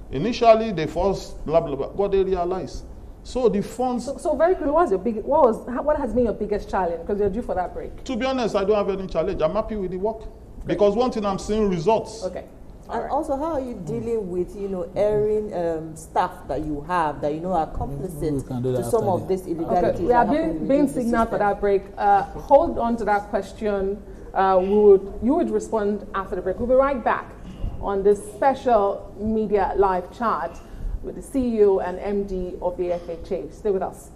Speaker 1: Initially, they first blah blah blah, but they realized. So the funds.
Speaker 5: So very quickly, what has been your biggest challenge? Because you're due for that break.
Speaker 1: To be honest, I don't have any challenge. I'm happy with the work because one thing I'm seeing results.
Speaker 5: Okay.
Speaker 3: And also, how are you dealing with, erring staff that you have that are complicit to some of this illegality?
Speaker 5: Okay. We are being signaled for that break. Hold on to that question. You would respond after the break. We'll be right back on this special media live chat with the CEO and MD of the FHA. Stay with us.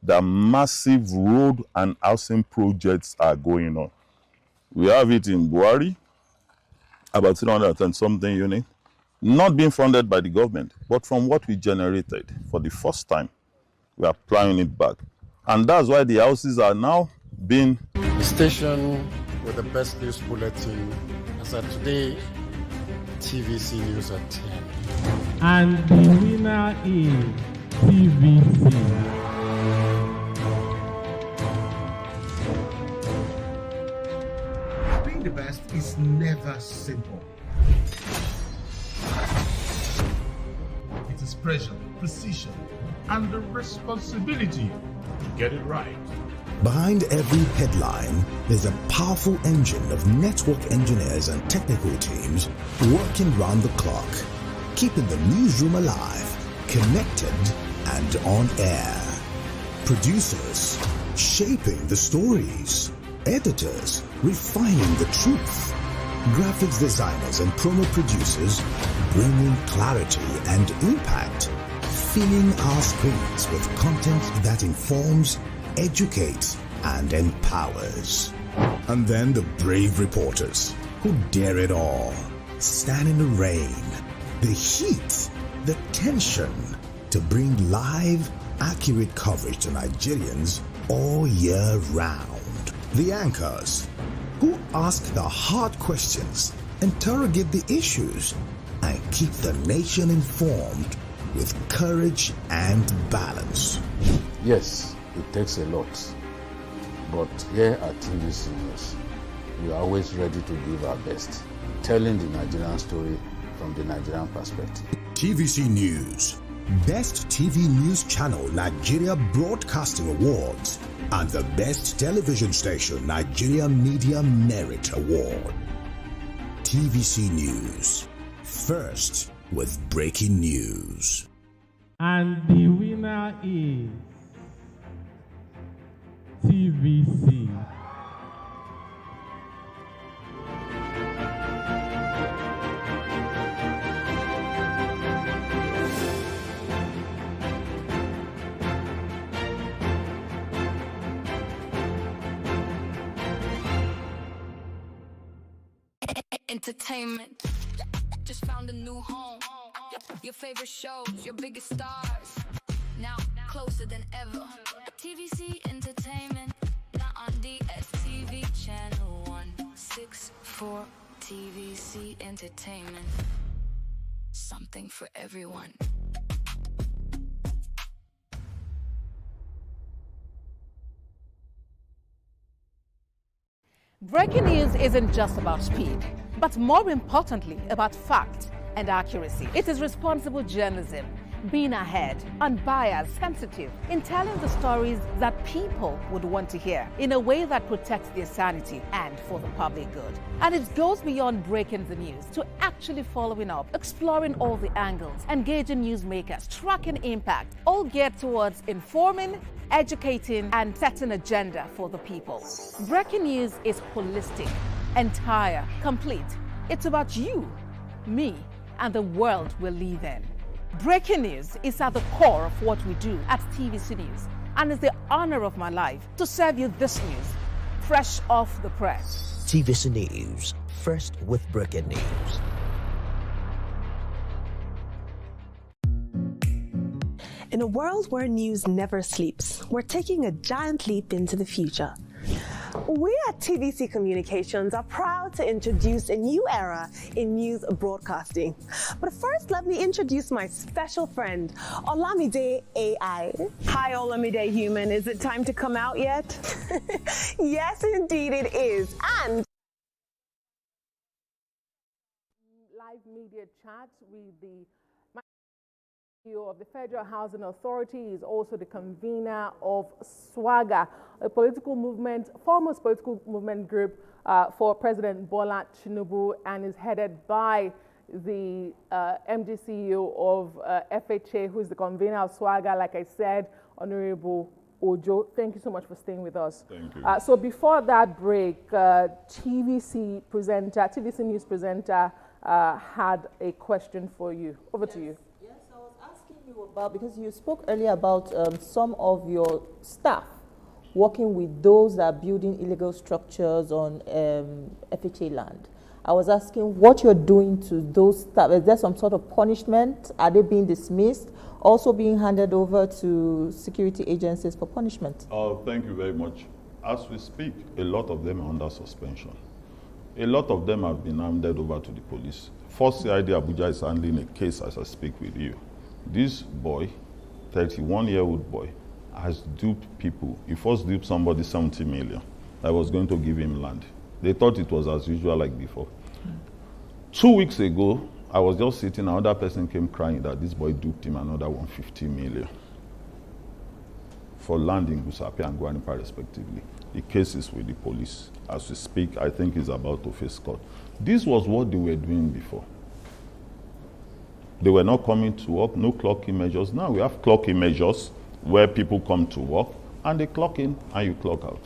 Speaker 1: The massive road and housing projects are going on. We have it in Buhari, about 310 something units, not being funded by the government, but from what we generated for the first time, we are plowing it back. And that's why the houses are now being...
Speaker 6: The station with the best news bulletin as of today, TVC News at 10.
Speaker 7: And the winner is TVC.
Speaker 8: The best is never simple. It is expression, precision, and the responsibility to get it right.
Speaker 9: Behind every headline is a powerful engine of network engineers and technical teams working round the clock, keeping the newsroom alive, connected, and on air. Producers shaping the stories, editors refining the truth, graphics designers and promo producers bringing clarity and impact, filling our screens with content that informs, educates, and empowers. And then the brave reporters who dare it all, stand in the rain, the heat, the tension, to bring live, accurate coverage to Nigerians all year round. The anchors who ask the hard questions, interrogate the issues, and keep the nation informed with courage and balance.
Speaker 10: Yes, it takes a lot, but here at TVC News, we are always ready to give our best, telling the Nigerian story from the Nigerian perspective.
Speaker 9: TVC News, Best TV News Channel Nigeria Broadcasting Awards, and the Best Television Station Nigeria Media Merit Award. TVC News, first with breaking news.
Speaker 7: And the winner is TVC.
Speaker 11: Entertainment, just found a new home. Your favorite shows, your biggest stars, now closer than ever. TVC Entertainment, now on DSTV channel 164. TVC Entertainment, something for everyone.
Speaker 12: Breaking news isn't just about speed, but more importantly, about fact and accuracy. It is responsible journalism, being ahead, unbiased, sensitive, in telling the stories that people would want to hear in a way that protects their sanity and for the public good. And it goes beyond breaking the news to actually following up, exploring all the angles, engaging newsmakers, tracking impact, all geared towards informing, educating, and setting agenda for the people. Breaking news is holistic, entire, complete. It's about you, me, and the world we live in. Breaking news is at the core of what we do at TVC News, and it's the honor of my life to serve you this news, fresh off the press.
Speaker 13: TVC News, first with breaking news.
Speaker 14: In a world where news never sleeps, we're taking a giant leap into the future. We at TVC Communications are proud to introduce a new era in news broadcasting. But first, let me introduce my special friend, Olamide AI. Hi, Olamide Human. Is it time to come out yet? Yes, indeed it is. And
Speaker 5: live media chat with the CEO of the Federal Housing Authority, is also the convener of SWAGA, a political movement, foremost political movement group for President Bola Tinubu, and is headed by the MD CEO of FHA, who is the convener of SWAGA, like I said, Honorable Ojo. Thank you so much for staying with us.
Speaker 1: Thank you.
Speaker 5: So before that break, TVC News presenter had a question for you. Over to you.
Speaker 3: About, because you spoke earlier about some of your staff working with those that are building illegal structures on FHA land. I was asking what you're doing to those staff. Is there some sort of punishment? Are they being dismissed? Also being handed over to security agencies for punishment?
Speaker 1: Thank you very much. As we speak, a lot of them are under suspension. A lot of them have been handed over to the police. First CID Abuja is handling a case as I speak with you. This boy, 31-year-old boy, has duped people. He first duped somebody 70 million that was going to give him land. They thought it was as usual like before. 2 weeks ago, I was just sitting, another person came crying that this boy duped him another 150 million for land in Gusape and Guanipa respectively. The case is with the police. As we speak, I think he's about to face court. This was what they were doing before. They were not coming to work, no clocking measures. Now we have clocking measures where people come to work and they clock in and you clock out.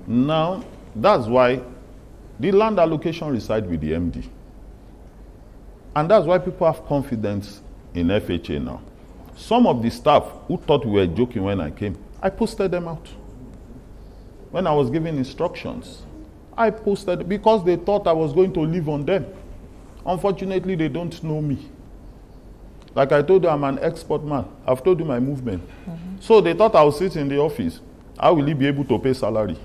Speaker 1: Now, that's why the land allocation resides with the MD. And that's why people have confidence in FHA now. Some of the staff who thought we were joking when I came, I posted them out. When I was giving instructions, I posted because they thought I was going to live on them. Unfortunately, they don't know me. Like I told you, I'm an export man. I've told you my movement. So they thought I would sit in the office. How will he be able to pay salary?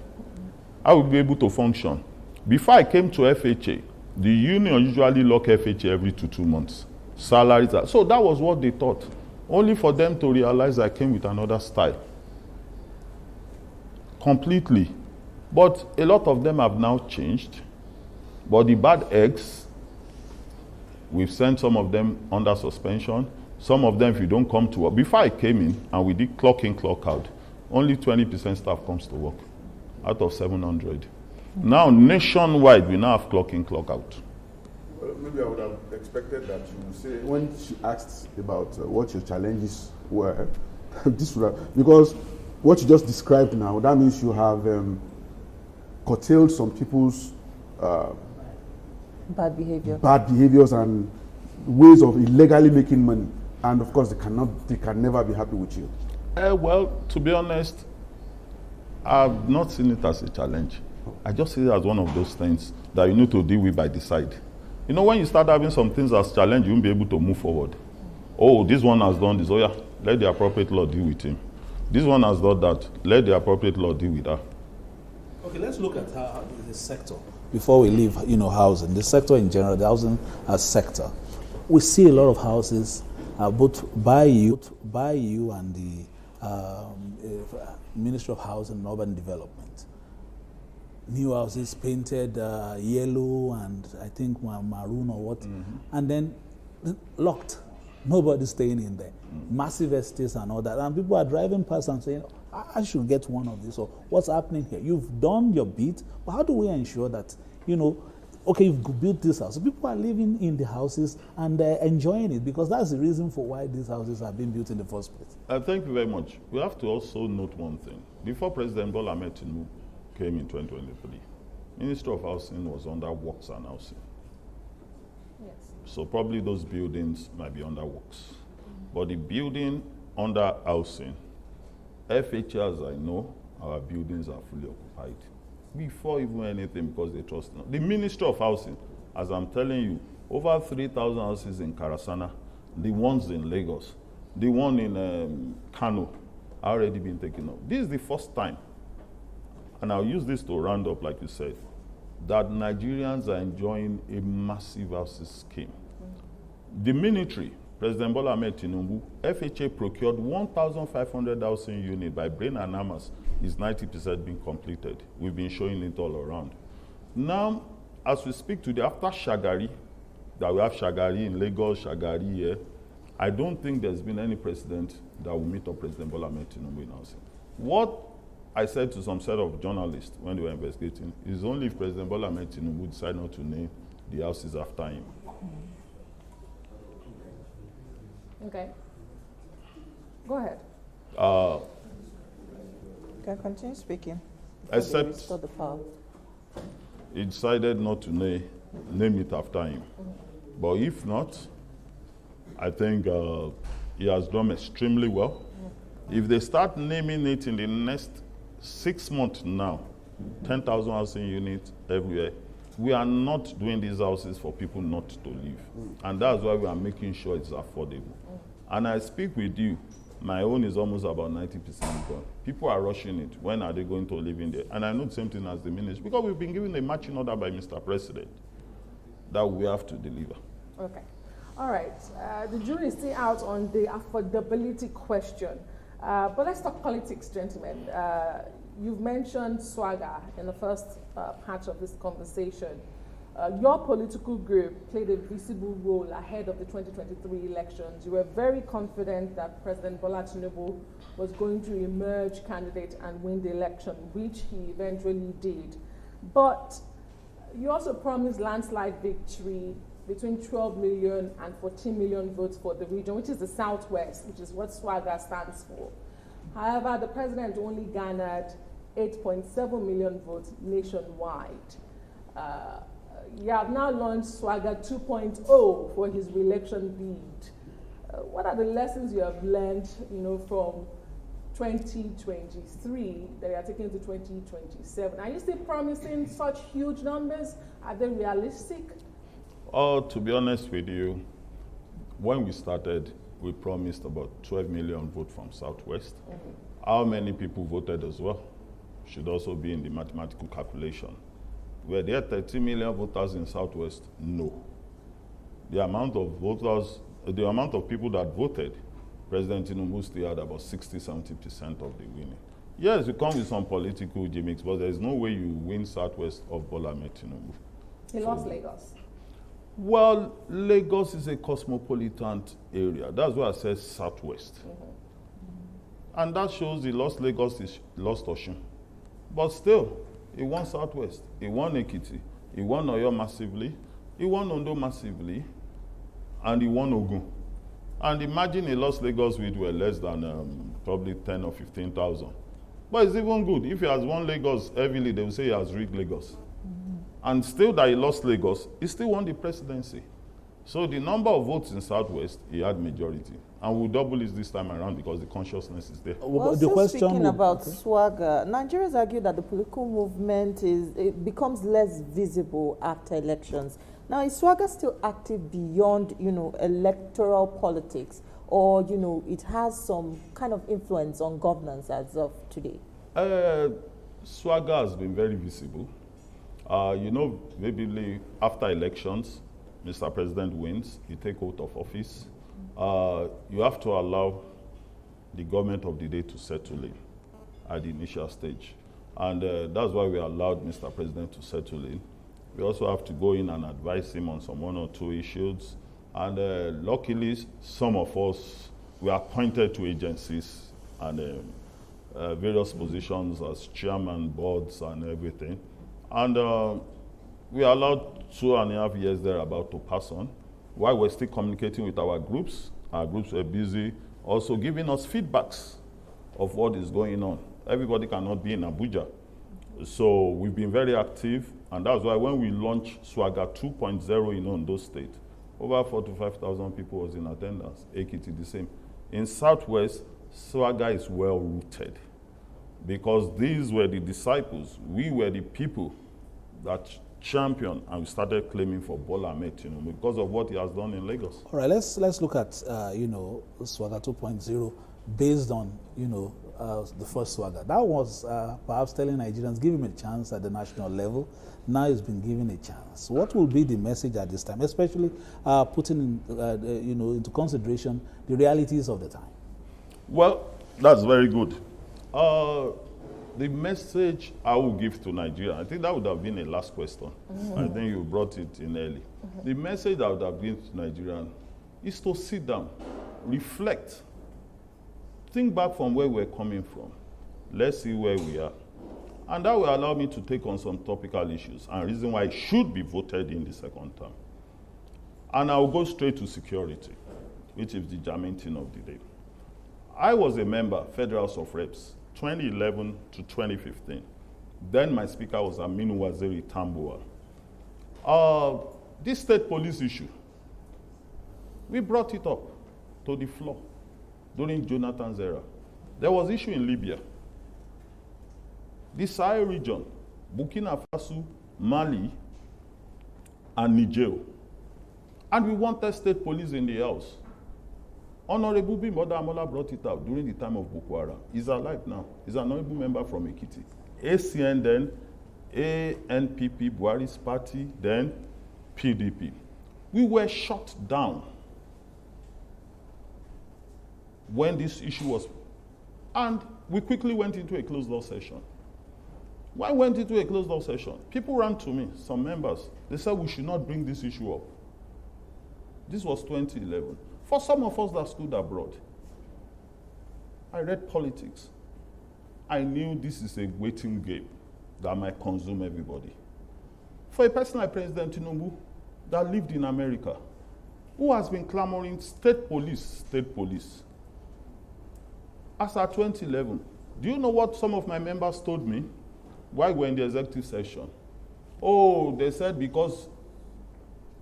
Speaker 1: How will he be able to function? Before I came to FHA, the union usually lock FHA every 2 months. Salaries are, so that was what they thought. Only for them to realize I came with another style. Completely. But a lot of them have now changed. But the bad eggs, we've sent some of them under suspension. Some of them, if you don't come to work. Before I came in and we did clock in, clock out, only 20% staff comes to work out of 700. Now, nationwide, we now have clock in, clock out.
Speaker 4: Well, maybe I would have expected that you would say, when she asked about what your challenges were, this would have, because what you just described now, that means you have curtailed some people's
Speaker 3: bad
Speaker 4: behaviors and ways of illegally making money. And of course, they can never be happy with you.
Speaker 1: Well, to be honest, I've not seen it as a challenge. I just see it as one of those things that you need to deal with by the side. You know, when you start having some things as challenge, you won't be able to move forward. Oh, this one has done this. Oh yeah, let the appropriate law deal with him. This one has done that. Let the appropriate law deal with her.
Speaker 2: Okay, let's look at how the sector. Before we leave, housing, the sector in general, the housing as sector. We see a lot of houses, both by you and the Ministry of Housing and Urban Development. New houses painted yellow and I think maroon or what, and then locked. Nobody's staying in there. Massive estates and all that. And people are driving past and saying, I should get one of these. Or what's happening here? You've done your bit, but how do we ensure that, okay, you've built this house. So people are living in the houses and enjoying it, because that's the reason for why these houses have been built in the first place.
Speaker 1: Thank you very much. We have to also note one thing. Before President Bola Ahmed Tinubu came in 2023, Ministry of Housing was under Works and Housing.
Speaker 5: Yes.
Speaker 1: So probably those buildings might be under Works. But the building under Housing, FHA, as I know, our buildings are fully occupied. Before even anything, because they trust now. The Ministry of Housing, as I'm telling you, over 3,000 houses in Karasana, the ones in Lagos, the one in Kano, are already been taken up. This is the first time, and I'll use this to round up, like you said, that Nigerians are enjoying a massive housing scheme. The military, President Bola Ahmed Tinubu, FHA procured 1,500 housing units by brain and hammers. Is 90% being completed. We've been showing it all around. Now, as we speak today, after Shagari, that we have Shagari in Lagos, Shagari here, I don't think there's been any president that will meet up President Bola Ahmed Tinubu in housing. What I said to some set of journalists when they were investigating is only if President Bola Ahmed Tinubu decide not to name the houses after him.
Speaker 5: Okay. Go ahead.
Speaker 3: Can continue speaking.
Speaker 1: Except he decided not to name it after him. But if not, I think he has done extremely well. If they start naming it in the next 6 months now, 10,000 housing units everywhere, we are not doing these houses for people not to live. And that's why we are making sure it's affordable. And I speak with you, my own is almost about 90% gone. People are rushing it. When are they going to live in there? And I know the same thing as the ministry, because we've been given a marching order by Mr. President that we have to deliver.
Speaker 5: Okay. All right. The jury is still out on the affordability question. But let's talk politics, gentlemen. You've mentioned swagger in the first part of this conversation. Your political group played a visible role ahead of the 2023 elections. You were very confident that President Bola Tinubu was going to emerge candidate and win the election, which he eventually did. But you also promised landslide victory between 12 million and 14 million votes for the region, which is the Southwest, which is what SWAGA stands for. However, the president only garnered 8.7 million votes nationwide. You have now launched SWAGA 2.0 for his re-election bid. What are the lessons you have learned, from 2023 that you are taking to 2027? Are you still promising such huge numbers? Are they realistic?
Speaker 1: To be honest with you, when we started, we promised about 12 million votes from Southwest. How many people voted as well should also be in the mathematical calculation. Were there 30 million voters in Southwest? No. The amount of voters, the amount of people that voted, President Tinubu still had about 60–70% of the winning. Yes, you come with some political gimmicks, but there's no way you win Southwest of Bola Ahmed Tinubu.
Speaker 5: He lost Lagos.
Speaker 1: Well, Lagos is a cosmopolitan area. That's why I said Southwest. And that shows he lost Lagos, he lost Osun. But still, he won Southwest. He won Ekiti. He won Oyo massively. He won Ondo massively. And he won Ogun. And imagine he lost Lagos with less than probably 10 or 15,000. But it's even good. If he has won Lagos heavily, they will say he has rigged Lagos. And still that he lost Lagos, he still won the presidency. So the number of votes in Southwest, he had majority. And we'll double it this time around because the consciousness is there.
Speaker 3: Well, the question speaking about SWAGA, Nigerians argue that the political movement becomes less visible after elections. Now, is SWAGA still active beyond, electoral politics? Or, it has some kind of influence on governance as of today?
Speaker 1: SWAGA has been very visible. Maybe after elections, Mr. President wins, you take oath of office. You have to allow the government of the day to settle in at the initial stage. And that's why we allowed Mr. President to settle in. We also have to go in and advise him on some 1 or 2 issues. And luckily, some of us were appointed to agencies and various positions as chairman, boards, and everything. And we allowed 2.5 years there about to pass on. While we're still communicating with our groups were busy also giving us feedbacks of what is going on. Everybody cannot be in Abuja. So we've been very active, and that's why when we launched SWAGA 2.0 in Ondo State, over 4,000 to 5,000 people was in attendance. Ekiti the same. In Southwest, SWAGA is well rooted because these were the disciples. We were the people that championed and we started claiming for Bola Ahmed Tinubu because of what he has done in Lagos.
Speaker 2: All right, let's look at SWAGA 2.0 based on the first SWAGA. That was perhaps telling Nigerians, give him a chance at the national level. Now he's been given a chance. What will be the message at this time, especially putting into consideration the realities of the time?
Speaker 1: Well, that's very good. The message I will give to Nigeria, I think that would have been a last question. I think you brought it in early. The message I would have given to Nigeria is to sit down, reflect, think back from where we're coming from. Let's see where we are. And that will allow me to take on some topical issues and reason why it should be voted in the second term. And I will go straight to security, which is the germane thing of the day. I was a member, Federal House of Reps, 2011 to 2015. Then my speaker was Aminu Waziri Tambuwal. This state police issue, we brought it up to the floor during Jonathan's era. There was issue in Libya. The Sahel region, Burkina Faso, Mali, and Niger. And we wanted state police in the house. Honorable Bimboda Amola brought it out during the time of Boko Haram. He's alive now. He's an honorable member from Ekiti. ACN then, ANPP, Buhari's party, then PDP. We were shut down when this issue was, and we quickly went into a closed door session. When I went into a closed-door session, people ran to me, some members. They said we should not bring this issue up. This was 2011. For some of us that stood abroad, I read politics. I knew this is a waiting game that might consume everybody. For a person like President Tinubu that lived in America, who has been clamoring state police, as at 2011, do you know what some of my members told me while we were in the executive session? Oh, they said because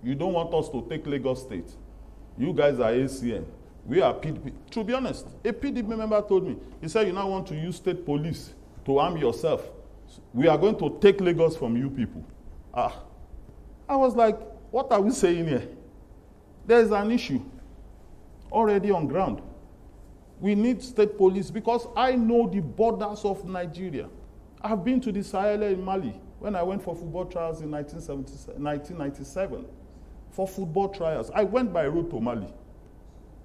Speaker 1: you don't want us to take Lagos State. You guys are ACN. We are PDP. To be honest, a PDP member told me, he said, you now want to use state police to arm yourself. We are going to take Lagos from you people. I was like, what are we saying here? There is an issue already on ground. We need state police because I know the borders of Nigeria. I've been to the Sahel in Mali when I went for football trials in 1997. For football trials, I went by road to Mali.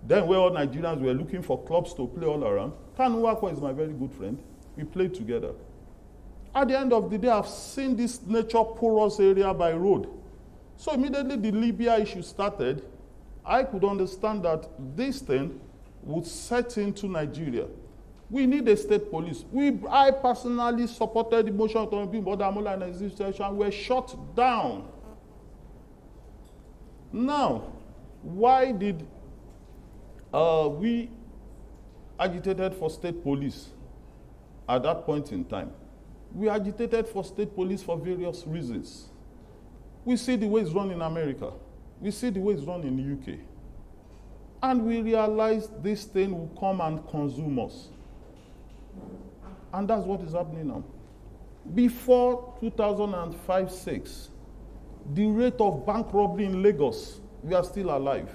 Speaker 1: Then where all Nigerians were looking for clubs to play all around, Kanuwako is my very good friend. We played together. At the end of the day, I've seen this nature porous area by road. So immediately the Libya issue started, I could understand that this thing would set into Nigeria. We need a state police. I personally supported the motion of Bodamola and execution were shut down. Now, why did we agitated for state police at that point in time? We agitated for state police for various reasons. We see the way it's run in America. We see the way it's run in the UK. And we realized this thing will come and consume us. And that's what is happening now. Before 2005-06, the rate of bank robbery in Lagos, we are still alive,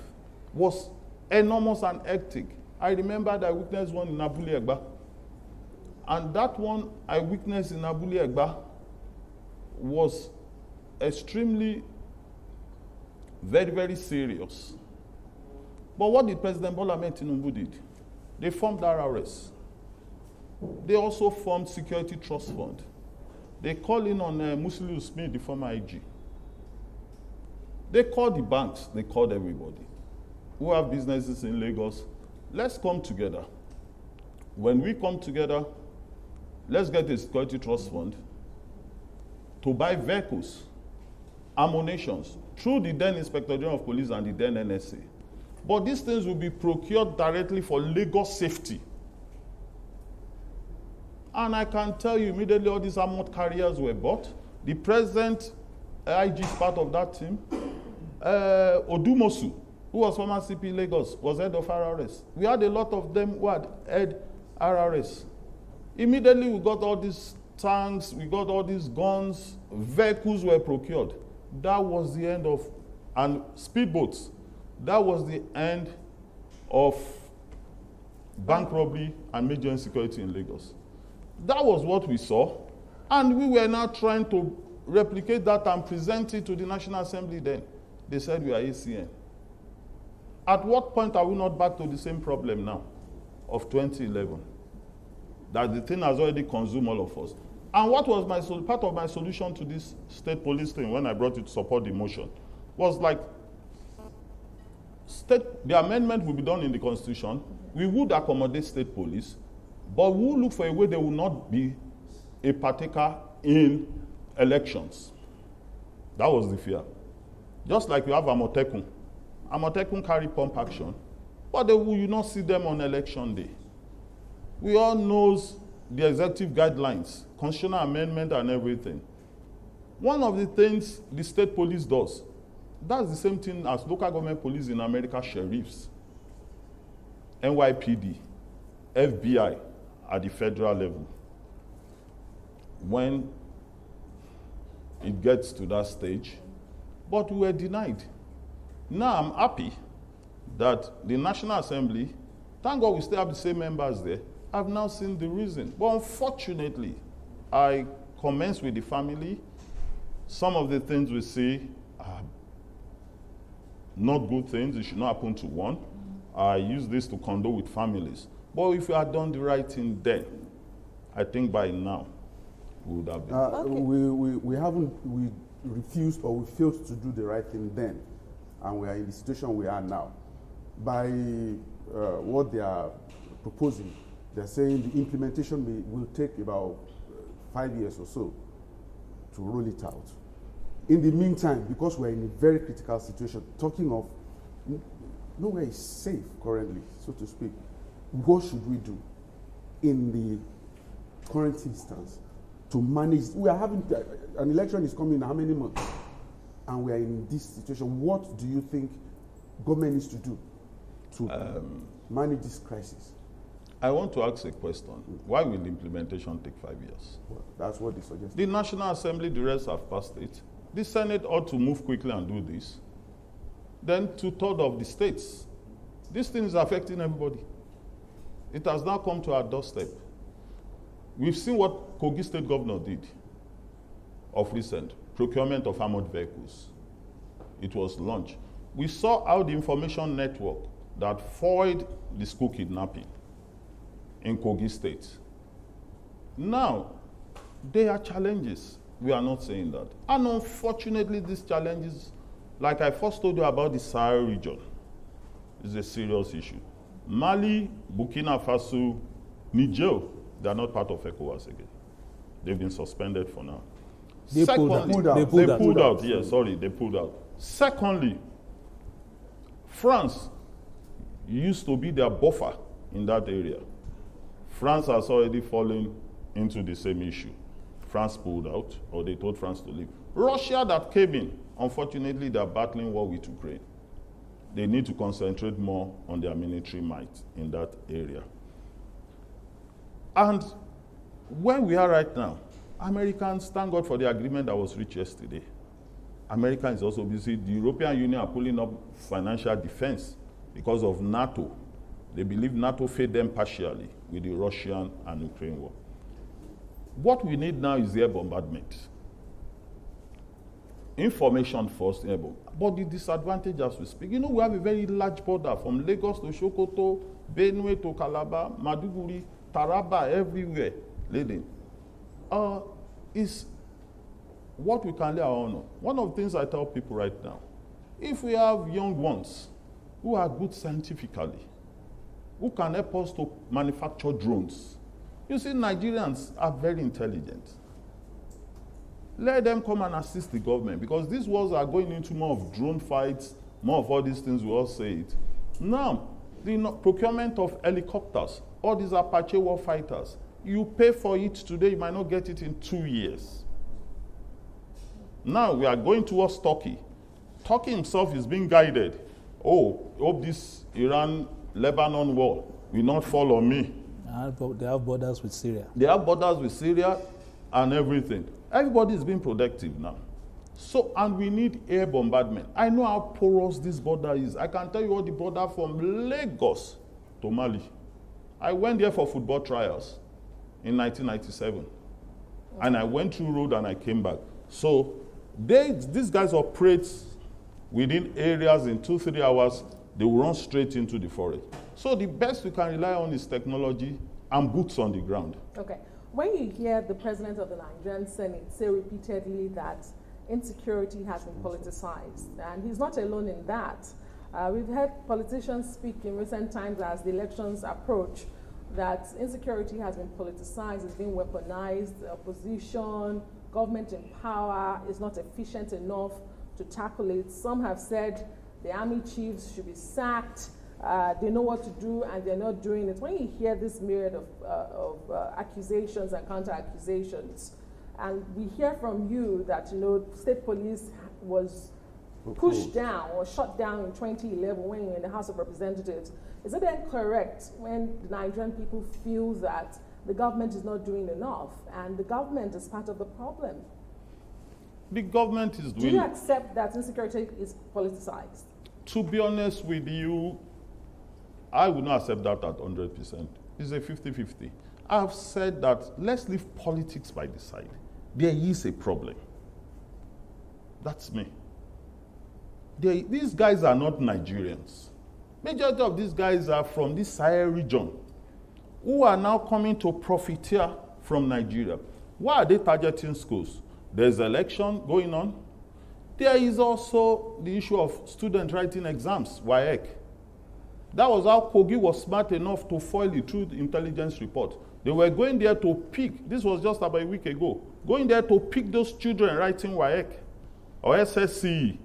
Speaker 1: was enormous and hectic. I remember that I witnessed one in Abule Egba. And that one I witnessed in Abule Egba was extremely, very, very serious. But what did President Bola Ahmed Tinubu did? They formed RRS. They also formed Security Trust Fund. They called in on Musiliu Smith, the former IG. They called the banks, they called everybody who have businesses in Lagos. Let's come together. When we come together, let's get a Security Trust Fund to buy vehicles, ammunitions, through the then Inspector General of Police and the then NSA. But these things will be procured directly for Lagos safety. And I can tell you immediately all these armored carriers were bought. The present IG is part of that team. Odumosu, who was former CP Lagos, was head of RRS. We had a lot of them who had head RRS. Immediately we got all these tanks, we got all these guns, vehicles were procured. That was the end of, and speedboats. That was the end of bank robbery and major insecurity in Lagos. That was what we saw, and we were now trying to replicate that and present it to the National Assembly then. They said we are ACN. At what point are we not back to the same problem now of 2011? That the thing has already consumed all of us. And what was part of my solution to this state police thing when I brought it to support the motion was like, the amendment will be done in the Constitution. We would accommodate state police, but we will look for a way they will not be a partaker in elections. That was the fear. Just like you have Amotekun. Amotekun carry pump action, but you will not see them on election day. We all know the executive guidelines, constitutional amendment and everything. One of the things the state police does, that's the same thing as local government police in America, sheriffs, NYPD, FBI at the federal level. When it gets to that stage, but we were denied. Now I'm happy that the National Assembly, thank God we still have the same members there, I've now seen the reason. But unfortunately, I commence with the family. Some of the things we see are not good things. It should not happen to one. I use this to condole with families. But if we had done the right thing then, I think by now, would have been.
Speaker 4: We refused or we failed to do the right thing then, and we are in the situation we are now. By what they are proposing, they're saying the implementation will take about 5 years or so to roll it out. In the meantime, because we're in a very critical situation, talking of nowhere is safe currently, so to speak, what should we do in the current instance to manage? We are having, an election is coming in how many months? And we are in this situation. What do you think government needs to do to manage this crisis?
Speaker 1: I want to ask a question. Why will implementation take 5 years?
Speaker 4: Well, that's what they suggest.
Speaker 1: The National Assembly, the rest have passed it. The Senate ought to move quickly and do this. Then 2/3 of the states. This thing is affecting everybody. It has now come to our doorstep. We've seen what Kogi State Governor did of recent, procurement of armored vehicles. It was launched. We saw how the information network that foiled the school kidnapping in Kogi State. Now, there are challenges. We are not saying that. And unfortunately, these challenges, like I first told you about the Sahel region, is a serious issue. Mali, Burkina Faso, Niger, they are not part of ECOWAS again. They've been suspended for now.
Speaker 2: They pulled out.
Speaker 1: Yes, sorry, they pulled out. Secondly, France used to be their buffer in that area. France has already fallen into the same issue. France pulled out, or they told France to leave. Russia that came in, unfortunately, they are battling war with Ukraine. They need to concentrate more on their military might in that area. And where we are right now, Americans, thank God for the agreement that was reached yesterday. America is also busy. The European Union are pulling up financial defense because of NATO. They believe NATO failed them partially with the Russian and Ukraine war. What we need now is air bombardment. Information first, but the disadvantage as we speak, we have a very large border from Lagos to Sokoto, Benue to Calabar, Maduguri, Taraba, everywhere, leading. Is what we can lay our honor. One of the things I tell people right now, if we have young ones who are good scientifically, who can help us to manufacture drones. You see, Nigerians are very intelligent. Let them come and assist the government, because these wars are going into more of drone fights, more of all these things, we all say it. Now, the procurement of helicopters, all these Apache war fighters, you pay for it today, you might not get it in 2 years. Now we are going towards Turkey. Turkey himself is being guided. Hope this Iran-Lebanon war will not fall on me.
Speaker 2: They have borders with Syria.
Speaker 1: They have borders with Syria and everything. Everybody is being productive now. So, and we need air bombardment. I know how porous this border is. I can tell you what the border from Lagos to Mali. I went there for football trials in 1997. And I went through road and I came back. So, these guys operate within areas in 2-3 hours. They will run straight into the forest. So the best we can rely on is technology and boots on the ground.
Speaker 5: Okay. When you hear the president of the Nigerian Senate say repeatedly that insecurity has been politicized, and he's not alone in that. We've heard politicians speak in recent times as the elections approach that insecurity has been politicized, it's been weaponized, opposition, government in power is not efficient enough to tackle it. Some have said the army chiefs should be sacked. They know what to do and they're not doing it. When you hear this myriad of accusations and counter-accusations, and we hear from you that state police was pushed down or shut down in 2011 when you were in the House of Representatives, is it then correct when the Nigerian people feel that the government is not doing enough and the government is part of the problem?
Speaker 1: The government is doing...
Speaker 5: Do you accept that insecurity is politicized?
Speaker 1: To be honest with you, I would not accept that at 100%. It's a 50-50. I've said that let's leave politics by the side. There is a problem. That's me. These guys are not Nigerians. Majority of these guys are from this Sahel region who are now coming to profiteer from Nigeria. Why are they targeting schools? There's election going on. There is also the issue of students writing exams, WAEC. That was how Kogi was smart enough to foil it through the intelligence report. They were going there to pick, this was just about a week ago, going there to pick those children writing WAEC or SSCE.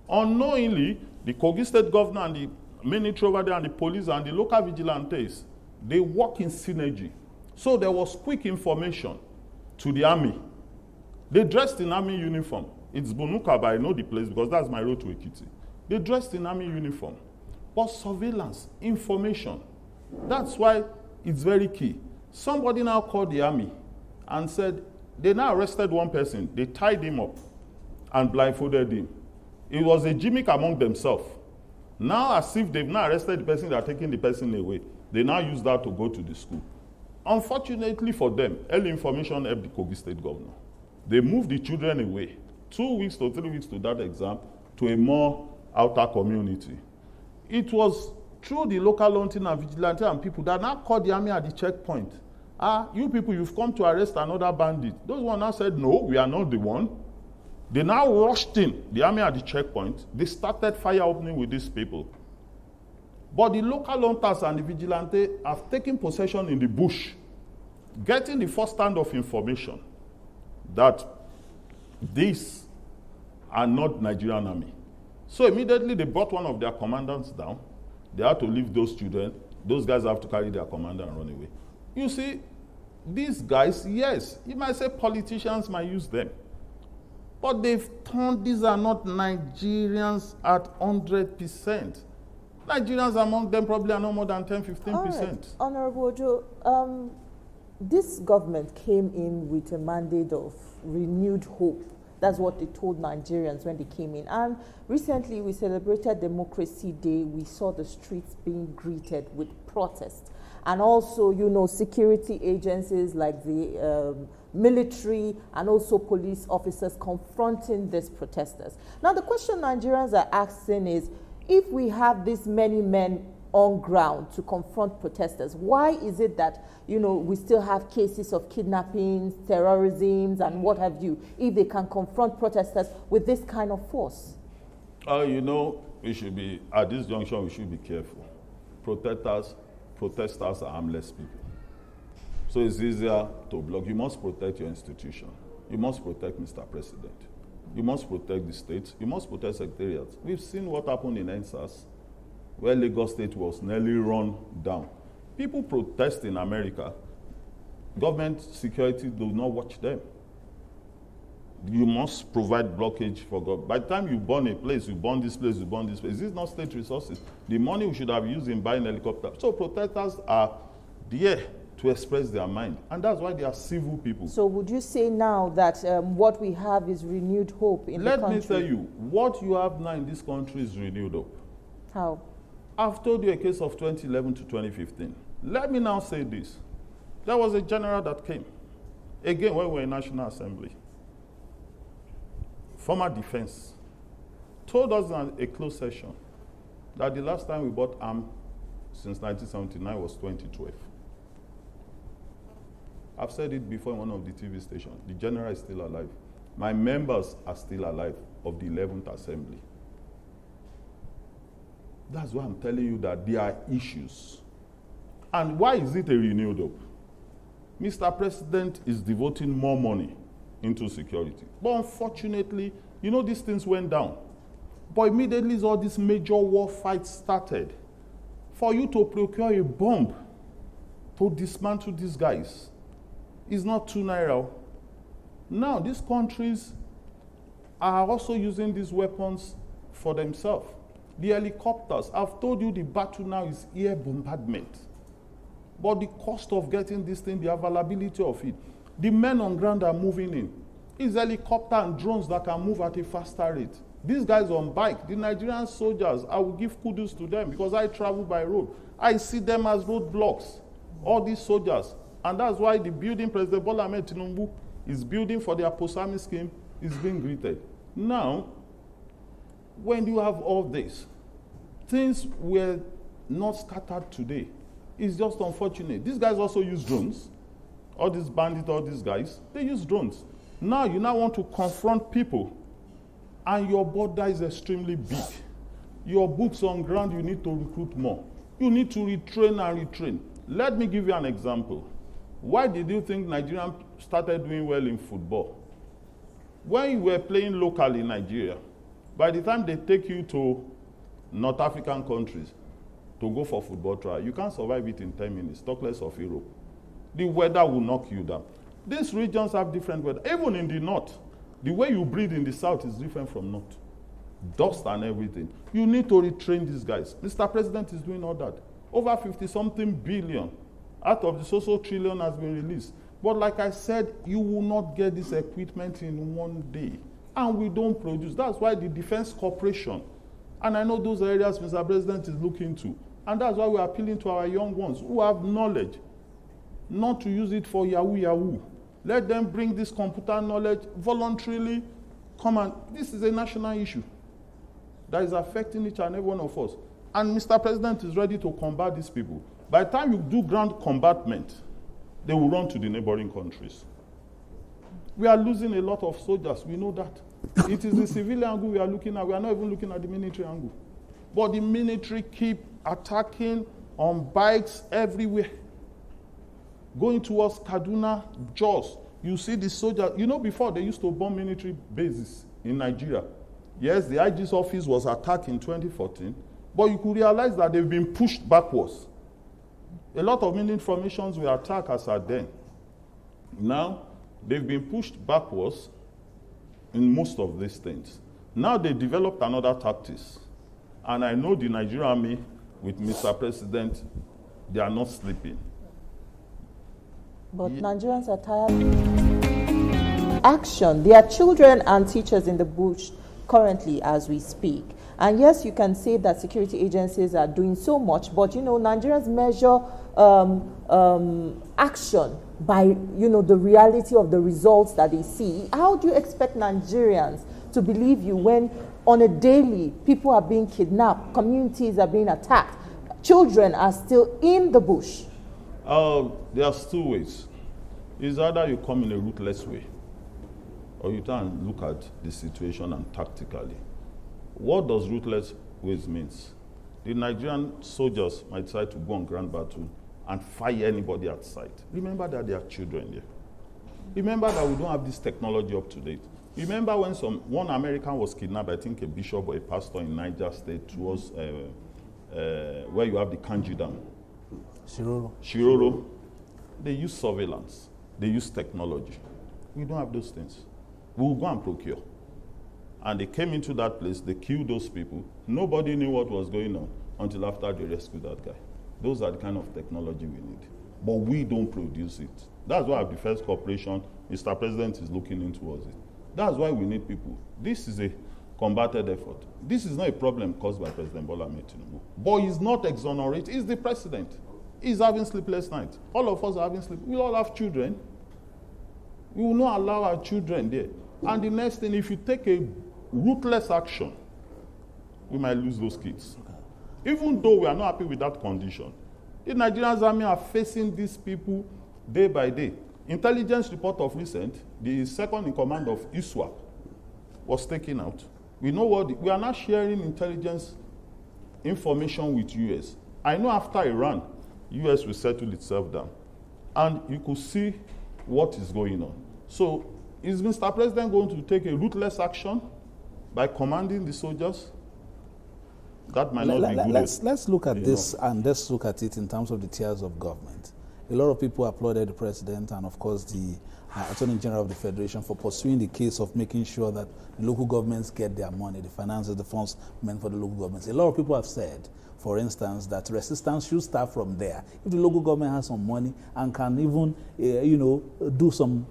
Speaker 1: Unknowingly, the Kogi state governor and the military over there and the police and the local vigilantes, they work in synergy. So there was quick information to the army. They dressed in army uniform. It's Bunuka, but I know the place because that's my road to Ekiti. They dressed in army uniform. But surveillance, information, that's why it's very key. Somebody now called the army and said, they now arrested one person. They tied him up and blindfolded him. It was a gimmick among themselves. Now, as if they've now arrested the person, they are taking the person away. They now use that to go to the school. Unfortunately for them, early information helped the Kogi state governor. They moved the children away, 2 weeks to 3 weeks to that exam, to a more outer community. It was through the local launching and vigilante and people that now called the army at the checkpoint. You people, you've come to arrest another bandit. Those one now said, no, we are not the one. They now rushed in, the army at the checkpoint. They started fire opening with these people. But the local hunters and the vigilante have taken possession in the bush, getting the first hand of information that these are not Nigerian army. So immediately they brought one of their commandants down. They had to leave those children. Those guys have to carry their commander and run away. You see, these guys, yes, you might say politicians might use them. But they've turned, these are not Nigerians at 100%. Nigerians among them probably are no more than 10-15%.
Speaker 3: All right. Honorable Ojo, this government came in with a mandate of renewed hope. That's what they told Nigerians when they came in. And recently we celebrated Democracy Day. We saw the streets being greeted with protests. And also, you know, security agencies like the military and also police officers confronting these protesters. Now, the question Nigerians are asking is, if we have this many men on ground to confront protesters, why is it that, you know, we still have cases of kidnappings, terrorism, and what have you, if they can confront protesters with this kind of force?
Speaker 1: You know, we should be, at this junction, we should be careful. Protesters are harmless people. So it's easier to block. You must protect your institution. You must protect Mr. President. You must protect the state. You must protect secretariats. We've seen what happened in NSAS, where Lagos State was nearly run down. People protest in America. Government security do not watch them. You must provide blockage for God. By the time you burn a place, you burn this place, you burn this place. This is not state resources. The money we should have used in buying helicopters. So protesters are there to express their mind. And that's why they are civil people. So
Speaker 3: would you say now that what we have is renewed hope in the country?
Speaker 1: Let me tell you, what you have now in this country is renewed hope.
Speaker 3: How?
Speaker 1: I've told you a case of 2011 to 2015. Let me now say this. There was a general that came, again when we were in National Assembly, former defense, told us in a closed session that the last time we bought arms since 1979 was 2012. I've said it before in one of the TV stations. The general is still alive. My members are still alive of the 11th Assembly. That's why I'm telling you that there are issues. And why is it a renewed hope? Mr. President is devoting more money into security. But unfortunately, you know, these things went down. But immediately all these major war fights started. For you to procure a bomb to dismantle these guys is not 2 naira. Now, these countries are also using these weapons for themselves. The helicopters, I've told you the battle now is air bombardment. But the cost of getting this thing, the availability of it, the men on ground are moving in. It's helicopter and drones that can move at a faster rate. These guys on bike, the Nigerian soldiers, I will give kudos to them because I travel by road. I see them as roadblocks, all these soldiers. And that's why the building President Bola Ahmed Tinubu is building for their post-army scheme is being greeted. Now, when you have all this, things were not scattered today. It's just unfortunate. These guys also use drones. All these bandits, all these guys, they use drones. Now you now want to confront people, and your border is extremely big. Your boots on ground, you need to recruit more. You need to retrain and retrain. Let me give you an example. Why did you think Nigeria started doing well in football? When you were playing locally in Nigeria, by the time they take you to North African countries to go for football trial, you can't survive it in 10 minutes, talk less of Europe. The weather will knock you down. These regions have different weather. Even in the north, the way you breathe in the south is different from north. Dust and everything. You need to retrain these guys. Mr. President is doing all that. Over 50-something billion out of the social trillion has been released. But like I said, you will not get this equipment in one day. And we don't produce. That's why the Defense Corporation, and I know those areas Mr. President is looking to, and that's why we're appealing to our young ones who have knowledge, not to use it for yahoo yahoo. Let them bring this computer knowledge voluntarily. Come on, this is a national issue that is affecting each and every one of us. And Mr. President is ready to combat these people. By the time you do ground combatment, they will run to the neighboring countries. We are losing a lot of soldiers, we know that. It is the civilian angle we are looking at. We are not even looking at the military angle. But the military keep attacking on bikes everywhere. Going towards Kaduna, Jos, you see the soldiers. You know, before they used to bomb military bases in Nigeria. Yes, the IG's office was attacked in 2014, but you could realize that they've been pushed backwards. A lot of military formations were attacked as at then. Now, they've been pushed backwards in most of these things. Now they developed another tactics. And I know the Nigerian army, with Mr. President, they are not sleeping.
Speaker 3: But Nigerians are tired. Action. There are children and teachers in the bush currently as we speak. And yes, you can say that security agencies are doing so much, but you know, Nigerians measure action by, you know, the reality of the results that they see. How do you expect Nigerians to believe you when on a daily people are being kidnapped, communities are being attacked, children are still in the bush?
Speaker 1: There's two ways. It's either you come in a ruthless way, or you try and look at the situation and tactically. What does ruthless ways means? The Nigerian soldiers might decide to go on ground battle and fire anybody at sight. Remember that there are children there. Remember that we don't have this technology up to date. Remember when one American was kidnapped, I think a bishop or a pastor in Niger State, towards where you have the Kanji Dam. Shiroro. They use surveillance. They use technology. We don't have those things. We will go and procure. And they came into that place, they killed those people. Nobody knew what was going on until after they rescued that guy. Those are the kind of technology we need. But we don't produce it. That's why our Defense Corporation, Mr. President is looking into it. That's why we need people. This is a combated effort. This is not a problem caused by President Bola Ahmed Tinubu. But he's not exonerated. He's the president. He's having sleepless nights. All of us are having sleep. We all have children. We will not allow our children there. And the next thing, if you take a ruthless action, we might lose those kids. Even though we are not happy with that condition, the Nigerian army are facing these people day by day. Intelligence report of recent, the second in command of ISWAP was taken out. We know we are not sharing intelligence information with US. I know after Iran, US will settle itself down. And you could see what is going on. So, is Mr. President going to take a ruthless action by commanding the soldiers? That might not be good.
Speaker 2: Let's look at this, and let's look at it in terms of the tiers of government. A lot of people applauded the president and, of course, the Attorney General of the Federation for pursuing the case of making sure that the local governments get their money, the finances, the funds meant for the local governments. A lot of people have said, for instance, that resistance should start from there. If the local government has some money and can even, do some,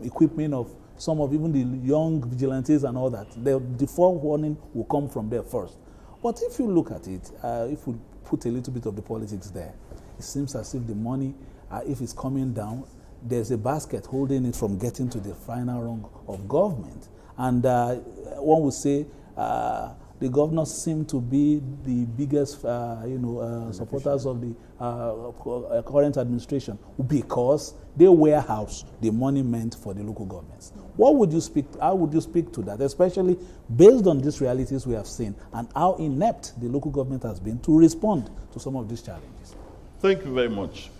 Speaker 2: equipment of some of even the young vigilantes and all that, the forewarning will come from there first. But if you look at it, if we put a little bit of the politics there, it seems as if the money, if it's coming down, there's a basket holding it from getting to the final rung of government. And one would say the governors seem to be the biggest, supporters of the current administration because they warehouse the money meant for the local governments. What would you speak? How would you speak to that, especially based on these realities we have seen and how inept the local government has been to respond to some of these challenges?
Speaker 1: Thank you very much.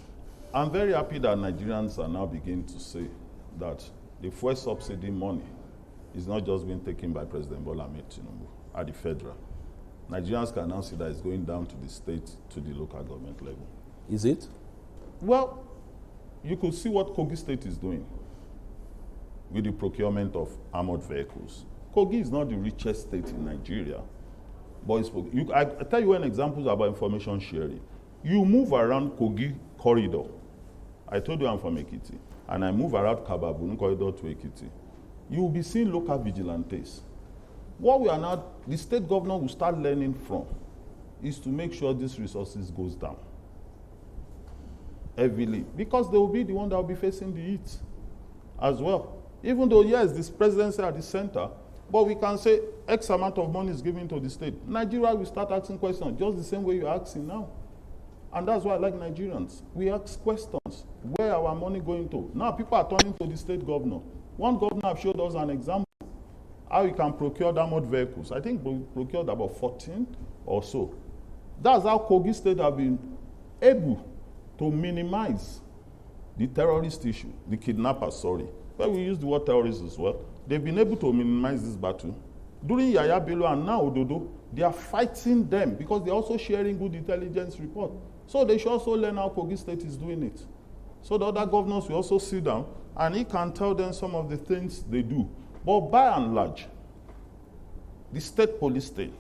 Speaker 1: I'm very happy that Nigerians are now beginning to say that the fuel subsidy money is not just being taken by President Bola Ahmed Tinubu at the federal. Nigerians can now see that it's going down to the state, to the local government level.
Speaker 2: Is it?
Speaker 1: Well, you could see what Kogi State is doing with the procurement of armored vehicles. Kogi is not the richest state in Nigeria, but I tell you an example about information sharing. You move around Kogi corridor. I told you I'm from Ekiti, and I move around Kababun corridor to Ekiti. You will be seeing local vigilantes. What we are now, the state governor will start learning from is to make sure these resources goes down heavily, because they will be the one that will be facing the heat as well. Even though, yes, this presidency at the center, but we can say X amount of money is given to the state. Nigeria will start asking questions just the same way you're asking now. And that's why I like Nigerians. We ask questions. Where are our money going to? Now people are turning to the state governor. One governor have showed us an example how you can procure armored vehicles. I think we procured about 14 or so. That's how Kogi State have been able to minimize the terrorist issue, the kidnappers, sorry. But we use the word terrorists as well. They've been able to minimize this battle. During Yaya Bello and now Ododo, they are fighting them because they're also sharing good intelligence report. So they should also learn how Kogi State is doing it. So the other governors will also sit down and he can tell them some of the things they do. But by and large, the state police state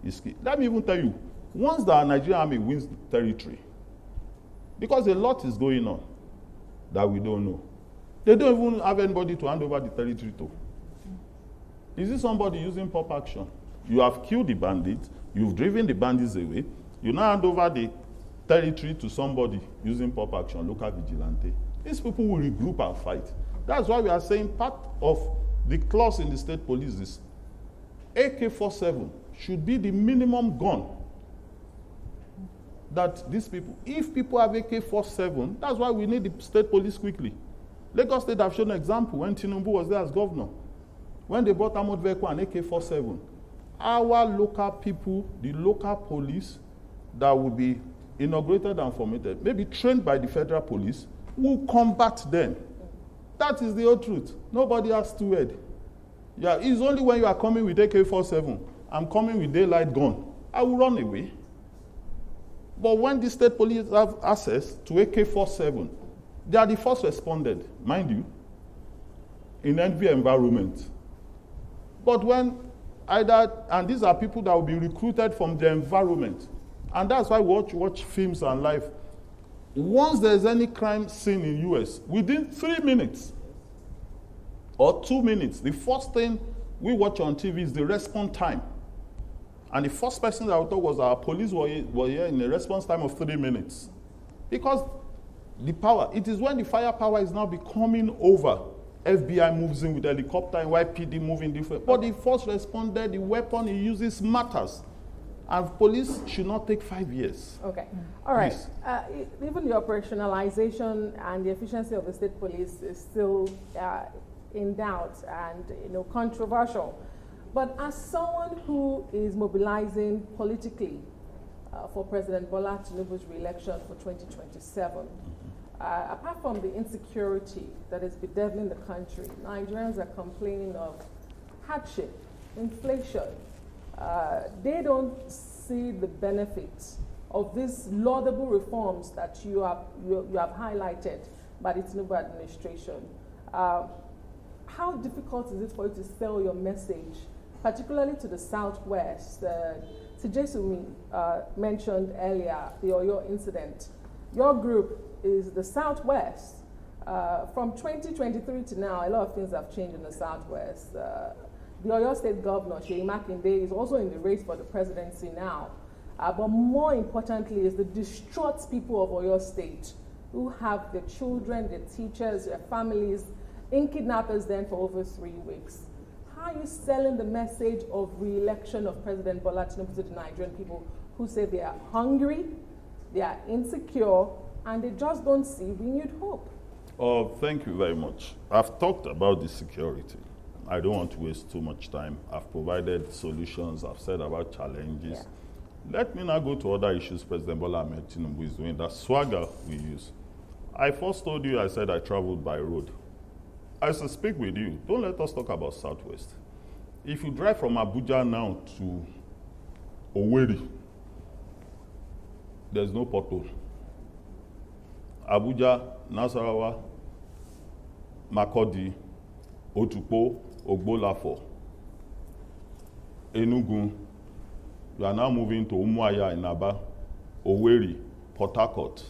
Speaker 1: is key. Let me even tell you, once the Nigerian army wins the territory, because a lot is going on that we don't know. They don't even have anybody to hand over the territory to. Is it somebody using pop action? You have killed the bandits, you've driven the bandits away, you now hand over the territory to somebody using pop action, local vigilante. These people will regroup and fight. That's why we are saying part of the clause in the state police is AK-47 should be the minimum gun that these people, if people have AK-47, that's why we need the state police quickly. Lagos State have shown an example when Tinubu was there as governor. When they bought armored vehicle and AK-47, our local people, the local police that will be inaugurated and formatted, maybe trained by the federal police, will combat them. That is the whole truth. Nobody has two heads. Yeah, it's only when you are coming with AK-47, I'm coming with daylight gun, I will run away. But when the state police have access to AK-47, they are the first responded, mind you, in envy environment. But when either, and these are people that will be recruited from the environment, and that's why we watch films and life. Once there's any crime scene in US, within 3 minutes or 2 minutes, the first thing we watch on TV is the response time. And the first person that I thought was our police were here in a response time of 3 minutes. Because the power, it is when the firepower is now becoming over, FBI moves in with helicopter and YPD moving different. But the first responder, the weapon he uses matters. And police should not take 5 years.
Speaker 5: Okay. All right. Even the operationalization and the efficiency of the state police is still in doubt and controversial. But as someone who is mobilizing politically for President Bola Tinubu's re-election for 2027, apart from the insecurity that is bedeviling the country, Nigerians are complaining of hardship, inflation. They don't see the benefits of these laudable reforms that you have highlighted by the Tinubu administration. How difficult is it for you to sell your message, particularly to the Southwest? Tijesumi mentioned earlier the Oyo incident. Your group is the Southwest. From 2023 to now, a lot of things have changed in the Southwest. The Oyo State Governor, Seyi Makinde, is also in the race for the presidency now. But more importantly is the distraught people of Oyo State who have their children, their teachers, their families in kidnappers' den for over 3 weeks. how are you selling the message of re-election of President Bola Tinubu to the Nigerian people who say they are hungry, they are insecure, and they just don't see renewed hope?
Speaker 1: Oh, thank you very much. I've talked about the security. I don't want to waste too much time. I've provided solutions. I've said about challenges. Yeah. Let me now go to other issues President Bola Ahmed Tinubu is doing. That swagger we use. I first told you, I said I traveled by road. As I speak with you, don't let us talk about Southwest. If you drive from Abuja now to Owerri, there's no pothole. Abuja, Nasarawa, Makurdi, Otukpo, Ogbolafo, Enugu. You are now moving to Umuahia in Aba, Owerri, Port Harcourt.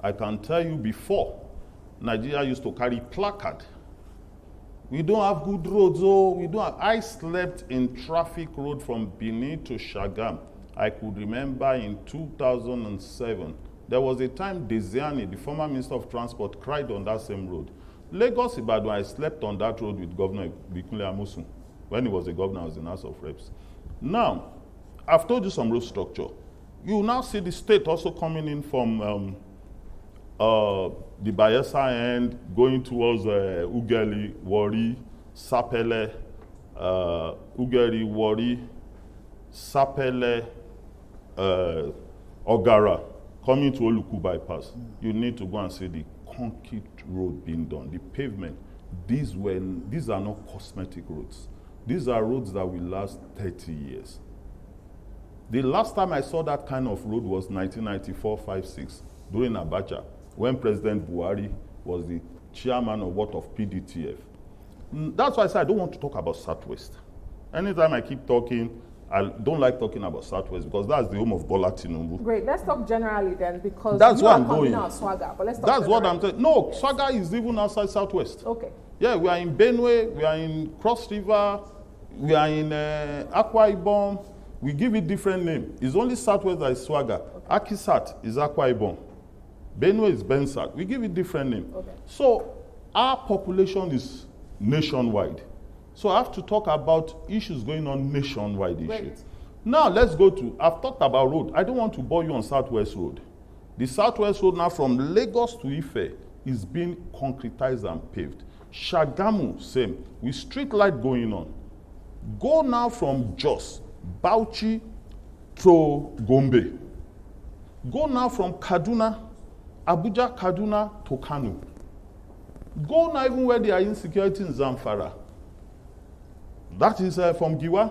Speaker 1: I can tell you before, Nigeria used to carry placard. We don't have good roads, oh, we don't have. I slept in traffic road from Benin to Shagam. I could remember in 2007, there was a time Desiani, the former Minister of Transport, cried on that same road. Lagos Ibadan, I slept on that road with Governor Bikunle Amosun. When he was a governor, I was in House of Reps. Now, I've told you some road structure. You now see the state also coming in from the Bayelsa end, going towards Ughelli, Warri, Sapele, Ughelli, Warri, Sapele, Ogara, coming to Oluku bypass. You need to go and see the concrete road being done, the pavement. These are not cosmetic roads. These are roads that will last 30 years. The last time I saw that kind of road was 1994-56, during Abuja, when President Buhari was the chairman of PDTF. That's why I said I don't want to talk about Southwest. Anytime I keep talking, I don't like talking about Southwest because that's the home of Bola Tinubu.
Speaker 5: Great, let's talk generally then, because
Speaker 1: that's
Speaker 5: what
Speaker 1: I'm going.
Speaker 5: Out swagger, but let's talk
Speaker 1: that's
Speaker 5: generally.
Speaker 1: What I'm saying. No, swagger is even outside Southwest.
Speaker 5: Okay.
Speaker 1: Yeah, we are in Benue, we are in Cross River, we are in Akwa Ibom. We give it different name. It's only Southwest that is swagger. Okay. Akisat is Akwa Ibom. Benue is Bensat. We give it different name. Okay. So our population is nationwide. So I have to talk about issues going on nationwide issues. Now let's go to, I've talked about road. I don't want to bore you on Southwest Road. The Southwest Road now from Lagos to Ife is being concretized and paved. Shagamu, same, with street light going on. Go now from Jos, Bauchi to Gombe. Go now from Kaduna, Abuja, Kaduna to Kano. Go now even where there are insecurity in Zamfara. That is from Giwa.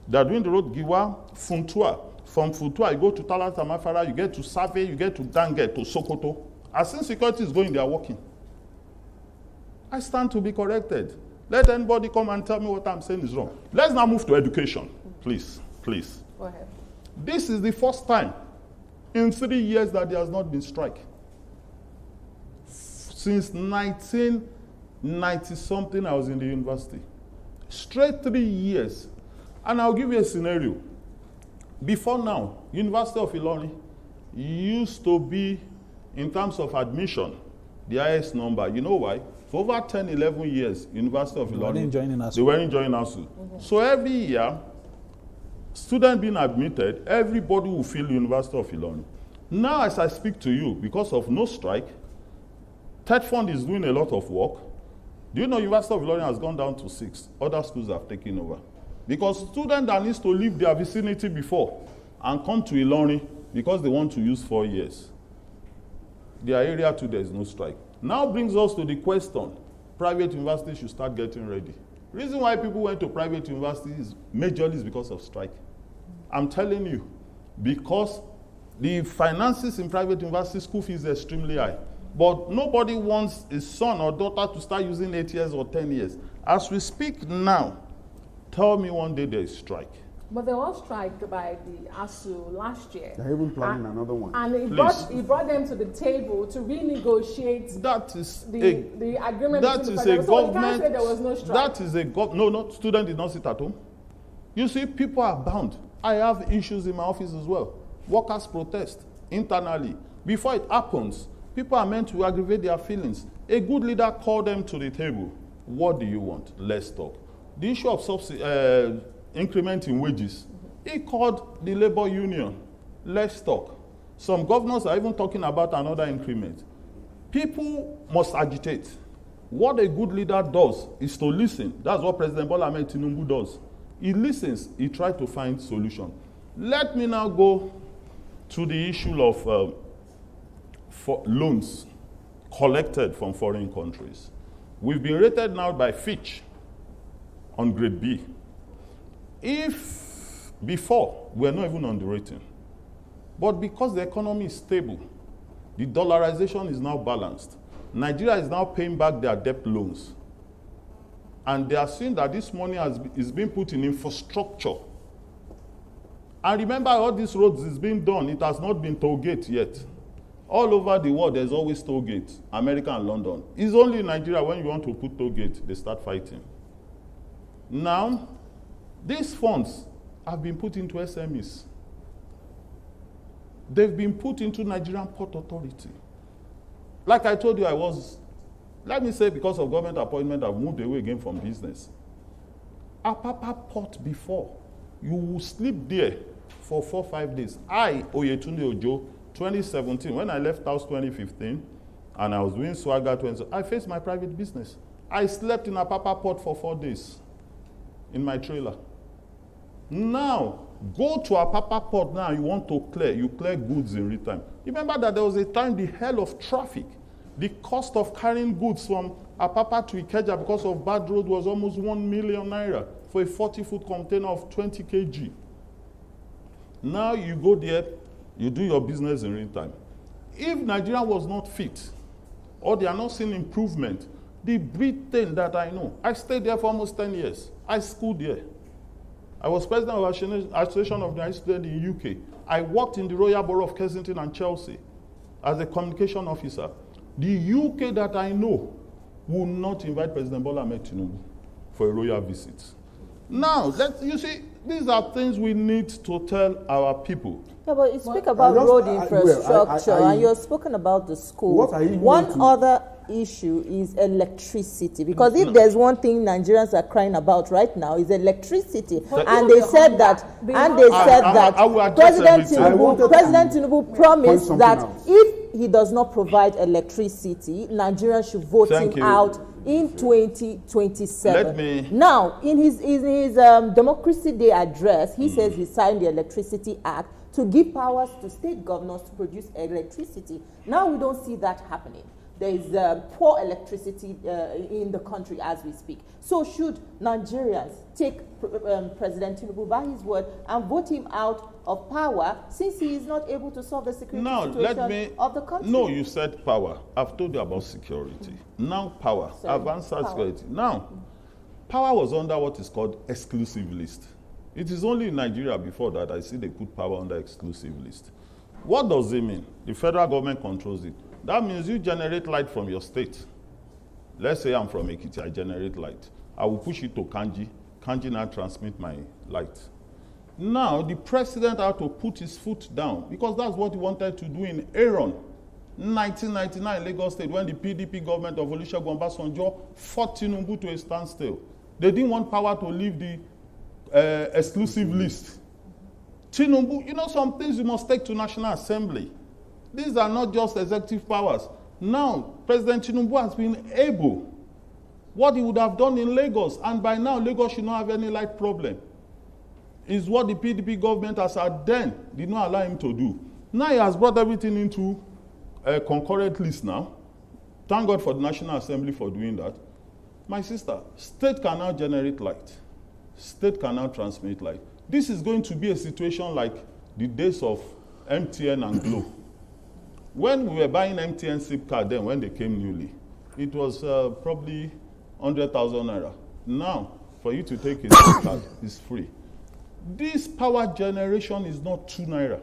Speaker 1: They are doing the road Giwa, Funtua. From Funtua, you go to Talat Amafara, you get to Save, you get to Dange, to Sokoto. As insecurity is going, they are working. I stand to be corrected. Let anybody come and tell me what I'm saying is wrong. Let's now move to education. Please, please.
Speaker 5: Go ahead.
Speaker 1: This is the first time in 3 years that there has not been strike. Since 1990-something, I was in the university. Straight 3 years. And I'll give you a scenario. Before now, University of Ilorin used to be, in terms of admission, the highest number. You know why? For over 10, 11 years, University of Ilorin, they weren't joining ASU. So every year, student being admitted, everybody will feel University of Ilorin. Now, as I speak to you, because of no strike, Third Fund is doing a lot of work. Do you know University of Ilorin has gone down to 6? Other schools have taken over. Because students that needs to leave their vicinity before and come to Ilorin because they want to use 4 years. Their area too, there is no strike. Now brings us to the question, private universities should start getting ready. Reason why people went to private universities majorly is because of strike. I'm telling you, because the finances in private university school fees are extremely high. But nobody wants his son or daughter to start using 8 years or 10 years. As we speak now, tell me one day there is strike.
Speaker 5: But there was strike by the ASU last year.
Speaker 4: They're even planning another one.
Speaker 5: And it brought them to the table to renegotiate the agreement between the president. So you can't say there was no strike.
Speaker 1: That is a no, student did not sit at home. You see, people are bound. I have issues in my office as well. Workers protest internally. Before it happens, people are meant to aggravate their feelings. A good leader called them to the table. What do you want? Let's talk. the issue of increment in wages. He called the labor union. Let's talk. Some governors are even talking about another increment. People must agitate. What a good leader does is to listen. That's what President Bola Ahmed Tinubu does. He listens. He tries to find solution. Let me now go to the issue of loans collected from foreign countries. We've been rated now by Fitch on grade B. If before, we're not even on the rating. But because the economy is stable, the dollarization is now balanced. Nigeria is now paying back their debt loans. And they are seeing that this money is being put in infrastructure. And remember, all these roads is being done. It has not been toll gate yet. All over the world, there's always toll gate, America and London. It's only in Nigeria when you want to put toll gate, they start fighting. Now, these funds have been put into SMEs. They've been put into Nigerian Port Authority. Like I told you, let me say because of government appointment, I've moved away again from business. Apapa Port before, you will sleep there for 4 or 5 days. Oyetunde Ojo, 2017, when I left house 2015, and I was doing Swagger 20, I faced my private business. I slept in Apapa Port for 4 days in my trailer. Now, go to Apapa Port now, you want to you clear goods in real time. Remember that there was a time, the hell of traffic, the cost of carrying goods from Apapa to Ikeja because of bad road was almost 1 million naira for a 40-foot container of 20 kg. Now you go there, you do your business in real time. If Nigeria was not fit, or they are not seeing improvement, the Britain that I know, I stayed there for almost 10 years. I schooled there. I was president of the Association of Nigerian Students in the UK. I worked in the Royal Borough of Kensington and Chelsea as a communication officer. The UK that I know will not invite President Bola Ahmed Tinubu for a royal visit. Now, you see, these are things we need to tell our people.
Speaker 3: Yeah, but you speak about road infrastructure, and you're spoken about the school. One other issue is electricity, because if there's one thing Nigerians are crying about right now is electricity, and they said that President Tinubu promised that if he does not provide electricity, Nigerians should vote him out in 2027. Now, in his Democracy Day address, he says he signed the Electricity Act to give powers to state governors to produce electricity. Now we don't see that happening. There is poor electricity in the country as we speak. So should Nigerians take President Tinubu by his word and vote him out of power, since he is not able to solve the security situation of the country?
Speaker 1: No, you said power. I've told you about security. Now power. I've answered security. Now, power was under what is called exclusive list. It is only in Nigeria before that I see they put power under exclusive list. What does it mean? The federal government controls it. That means you generate light from your state. Let's say I'm from Ekiti, I generate light. I will push it to Kanji. Kanji now transmit my light. Now, the president had to put his foot down, because that's what he wanted to do in Aaron. 1999, Lagos State, when the PDP government of Olusegun Obasanjo fought Tinubu to a standstill. They didn't want power to leave the exclusive list. Tinubu, you know, some things you must take to National Assembly. These are not just executive powers. Now, President Tinubu has been able, what he would have done in Lagos, and by now Lagos should not have any light problem, is what the PDP government has then did not allow him to do. Now he has brought everything into a concurrent list now. Thank God for the National Assembly for doing that. My sister, state can now generate light. State can now transmit light. This is going to be a situation like the days of MTN and Glo. When we were buying MTN SIM card then, when they came newly, it was probably 100,000 naira. Now, for you to take a SIM card, it's free. This power generation is not 2 naira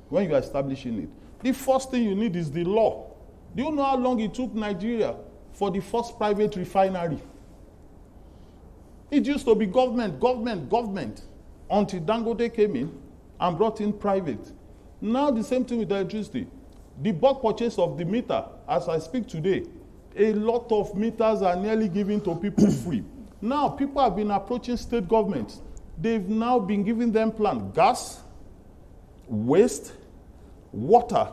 Speaker 1: when you are establishing it. The first thing you need is the law. Do you know how long it took Nigeria for the first private refinery? It used to be government, until Dangote came in and brought in private. Now the same thing with electricity. The bulk purchase of the meter, as I speak today, a lot of meters are nearly given to people free. Now, people have been approaching state governments. They've now been giving them plan. Gas, waste, water.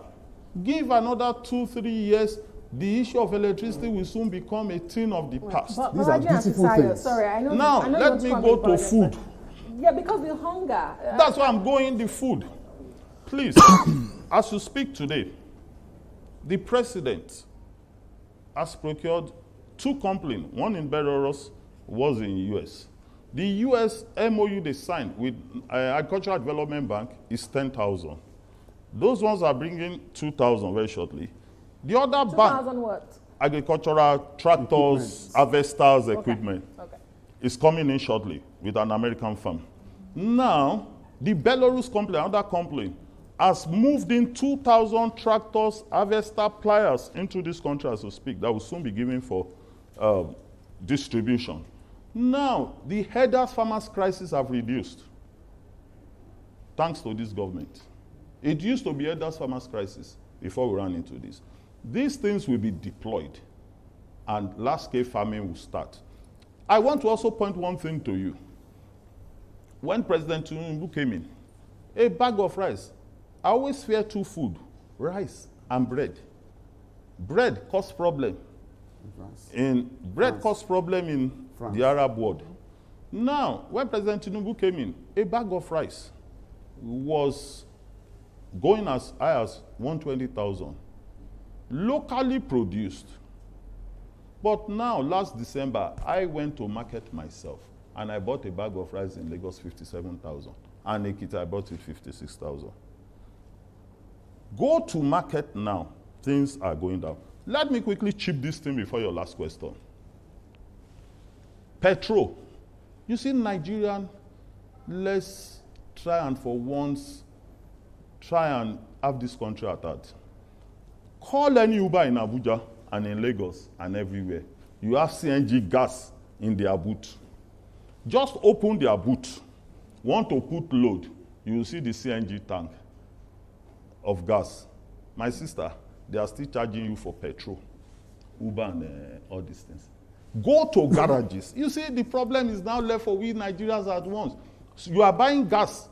Speaker 1: Give another 2-3 years, the issue of electricity will soon become a thing of the past.
Speaker 5: These are beautiful things. Sorry, I know.
Speaker 1: Now, let me go to food.
Speaker 5: Yeah, because the hunger.
Speaker 1: That's why I'm going the food. Please, as you speak today, the president has procured 2 complaints. One in Belarus, was in US. The US MOU they signed with Agricultural Development Bank is 10,000. Those ones are bringing 2,000 very shortly. The other bank,
Speaker 5: 2,000 what?
Speaker 1: Agricultural tractors, harvesters, equipment,
Speaker 5: Okay.
Speaker 1: is coming in shortly with an American firm. Now, the Belarus company, another company, has moved in 2,000 tractors, harvester, pliers into this country as we speak, that will soon be given for distribution. Now, the headers farmers crisis have reduced, thanks to this government. It used to be headers farmers crisis before we ran into this. These things will be deployed, and large-scale farming will start. I want to also point one thing to you. When President Tinubu came in, a bag of rice, I always fear 2 food, rice and bread. Bread causes problem. Bread causes problem in the Arab world. Now, when President Tinubu came in, a bag of rice was going as high as 120,000, locally produced. But now, last December, I went to market myself, and I bought a bag of rice in Lagos, 57,000. And Ekiti, I bought it 56,000. Go to market now, things are going down. Let me quickly chip this thing before your last question. Petrol. You see, Nigerian, let's try and for once, try and have this country at heart. Call any Uber in Abuja and in Lagos and everywhere. You have CNG gas in their boot. Just open their boot. Want to put load, you will see the CNG tank of gas. My sister, they are still charging you for petrol, Uber and all these things. Go to garages. You see, the problem is now left for we Nigerians at once. So you are buying gas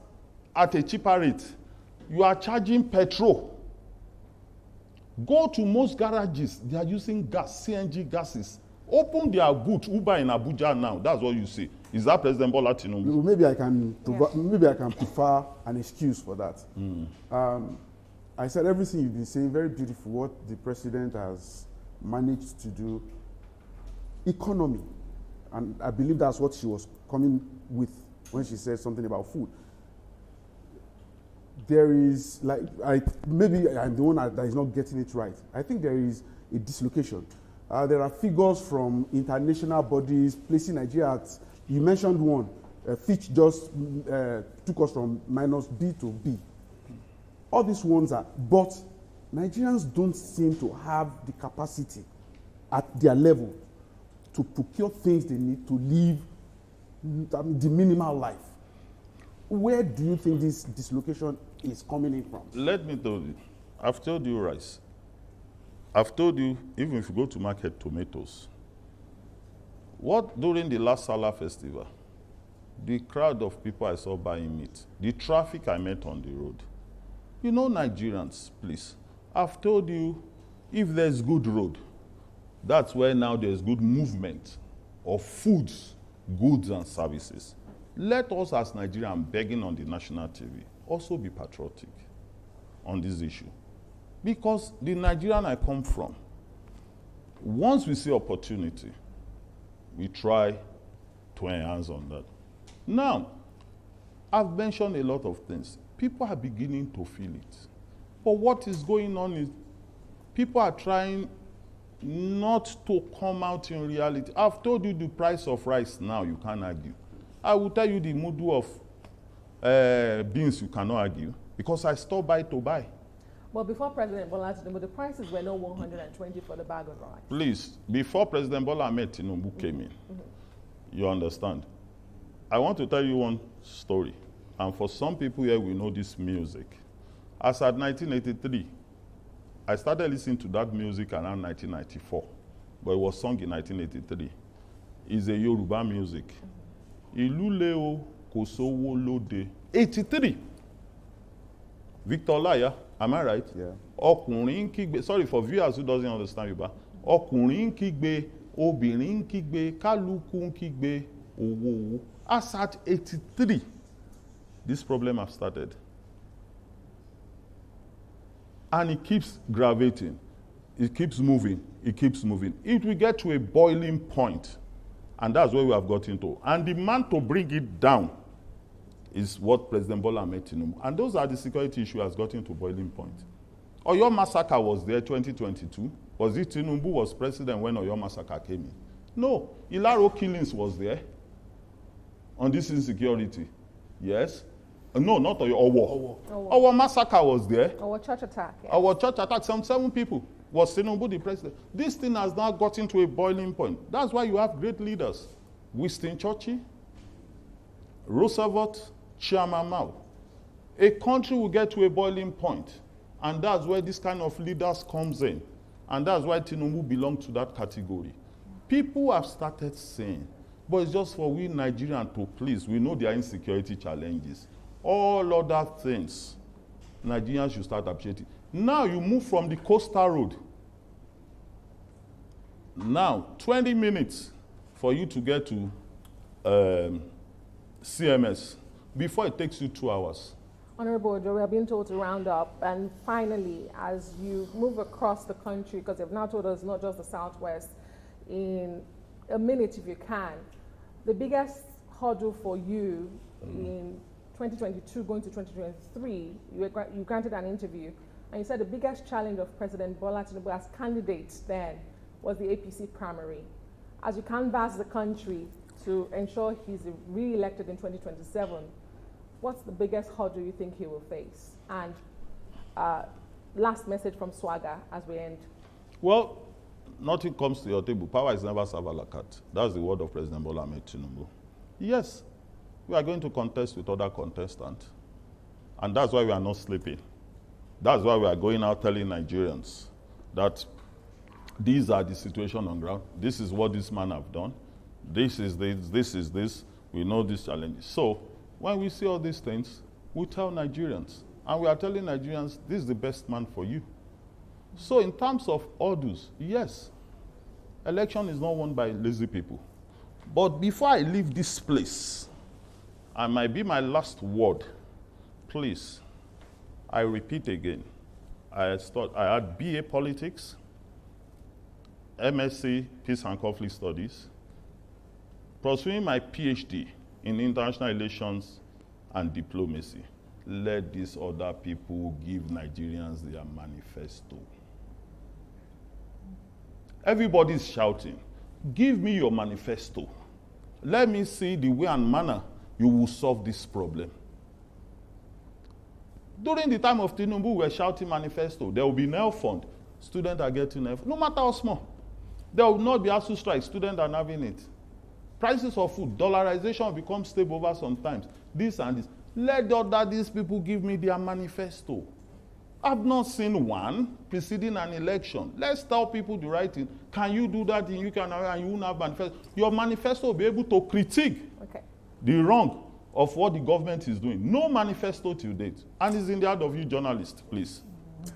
Speaker 1: at a cheaper rate. You are charging petrol. Go to most garages. They are using gas, CNG gases. Open their boot, Uber in Abuja now. That's what you see. Is that President Bola Tinubu?
Speaker 4: Maybe I can prefer an excuse for that. I said everything you've been saying, very beautiful, what the president has managed to do. Economy, and I believe that's what she was coming with when she said something about food. There is, maybe I'm the one that is not getting it right. I think there is a dislocation. There are figures from international bodies placing Nigeria at, you mentioned one, Fitch just took us from -B to B. All these ones are, but Nigerians don't seem to have the capacity at their level to procure things they need to live the minimal life. Where do you think this dislocation is coming in from?
Speaker 1: Let me tell you, I've told you rice. I've told you, even if you go to market tomatoes, during the last Salah festival, the crowd of people I saw buying meat, the traffic I met on the road. You know, Nigerians, please, I've told you, if there's good road, that's where now there's good movement of foods, goods, and services. Let us as Nigerians begging on the national TV also be patriotic on this issue. Because the Nigerian I come from, once we see opportunity, we try to enhance on that. Now, I've mentioned a lot of things. People are beginning to feel it. But what is going on is people are trying not to come out in reality. I've told you the price of rice now, you can't argue. I will tell you the mudu of beans, you cannot argue, because I stopped by to buy.
Speaker 5: But before President Bola Tinubu, the prices were no 120 for the bag of rice.
Speaker 1: Please, before President Bola Ahmed Tinubu came in, you understand. I want to tell you one story. And for some people here, we know this music. As at 1983, I started listening to that music around 1994, but it was sung in 1983. is a Yoruba music. Ìlú le o, kò sówó lóde. 83. Victor Laya, am I right?
Speaker 4: Yeah.
Speaker 1: Ọkùnrin ń kígbe, sorry for viewers who doesn't understand Yoruba. Ọkùnrin ń kígbe, obìnrin ń kígbe, kálukú ń kígbe, owó. As at 83, this problem has started. And it keeps gravitating. It keeps moving. It keeps moving. It will get to a boiling point. And that's where we have gotten to. And the man to bring it down is what President Bola Ahmed Tinubu. And those are the security issue has gotten to boiling point. Oyo massacre was there 2022. Was it Tinubu was president when Oyo massacre came in? No. Ilaro killings was there on this insecurity. Yes. No, not Owo. Owo massacre was there.
Speaker 5: Our church attack. Yes.
Speaker 1: Our church attack, some 7 people. Was Tinubu the president? This thing has now gotten to a boiling point. That's why you have great leaders. Winston Churchill, Roosevelt, Chairman Mao. A country will get to a boiling point. And that's where this kind of leaders comes in. And that's why Tinubu belongs to that category. People have started saying, but it's just for we Nigerians to please. We know there are insecurity challenges. All other things, Nigerians should start appreciating. Now you move from the coastal road. Now, 20 minutes for you to get to CMS before it takes you 2 hours.
Speaker 5: Honorable Ojo, we have been told to round up. And finally, as you move across the country, because you've now told us not just the Southwest, in a minute if you can, the biggest hurdle for you in 2022 going to 2023, you granted an interview, and you said the biggest challenge of President Bola Tinubu as candidate then was the APC primary. As you canvass the country to ensure he's re-elected in 2027, what's the biggest hurdle you think he will face? And last message from Swagger as we end.
Speaker 1: Well, nothing comes to your table. Power is never served a la carte. That's the word of President Bola Ahmed Tinubu. Yes, we are going to contest with other contestants. And that's why we are not sleeping. That's why we are going out telling Nigerians that these are the situation on ground. This is what this man have done. This is this. We know these challenges. So when we see all these things, we tell Nigerians. And we are telling Nigerians, this is the best man for you. So in terms of orders, yes, election is not won by lazy people. But before I leave this place, and might be my last word, please, I repeat again, I had BA Politics, MSc Peace and Conflict Studies, pursuing my PhD in International Relations and Diplomacy. Let these other people give Nigerians their manifesto. Everybody's shouting, give me your manifesto. Let me see the way and manner you will solve this problem. During the time of Tinubu, we were shouting manifesto. There will be NEL fund. Students are getting NEL fund. No matter how small. There will not be ASU strike. Students are having it. Prices of food, dollarization becomes stable over sometimes. This and this. Let these people give me their manifesto. I've not seen one preceding an election. Let's tell people the right thing. Can you do that in UK and you won't have manifesto? Your manifesto will be able to critique the wrong of what the government is doing. No manifesto till date. And it's in the heart of you journalists, please.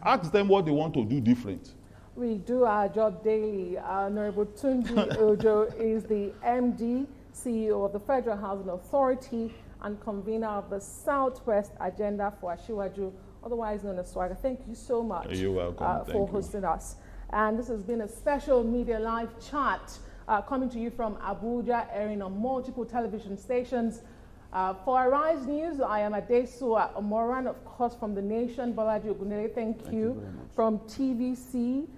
Speaker 1: Ask them what they want to do different.
Speaker 5: We do our job daily. Honorable Tunji Ojo is the MD, CEO of the Federal Housing Authority and convener of the Southwest Agenda for Ashiwaju, otherwise known as Swagger. Thank you so much.
Speaker 1: You're welcome.
Speaker 5: For hosting us. And this has been a special media live chat coming to you from Abuja, airing on multiple television stations. For Arise News, I am Adesua Omoran, of course, from The Nation. Balaji Ogunele, thank you. From TVC,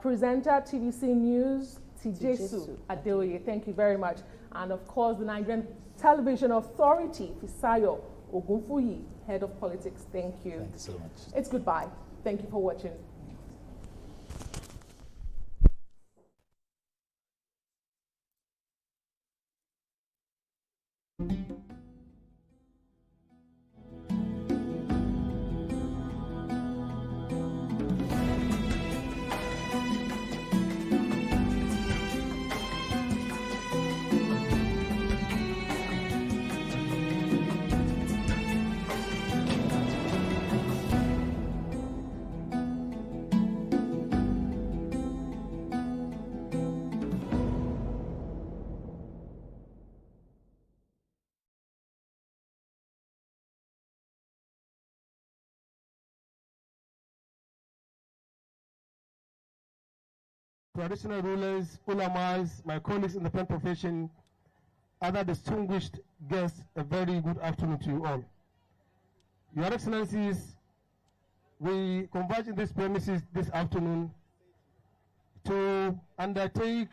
Speaker 5: presenter, TVC News, Tijesu Adeoye, thank you very much. And of course, the Nigerian Television Authority, Fisayo Ogunfuyi, Head of Politics, thank you.
Speaker 2: Thank you so much.
Speaker 5: It's goodbye. Thank you for watching.
Speaker 15: traditional rulers, ulamas, my colleagues in the pen profession, other distinguished guests, a very good afternoon to you all. Your Excellencies, we converge in this premises this afternoon to undertake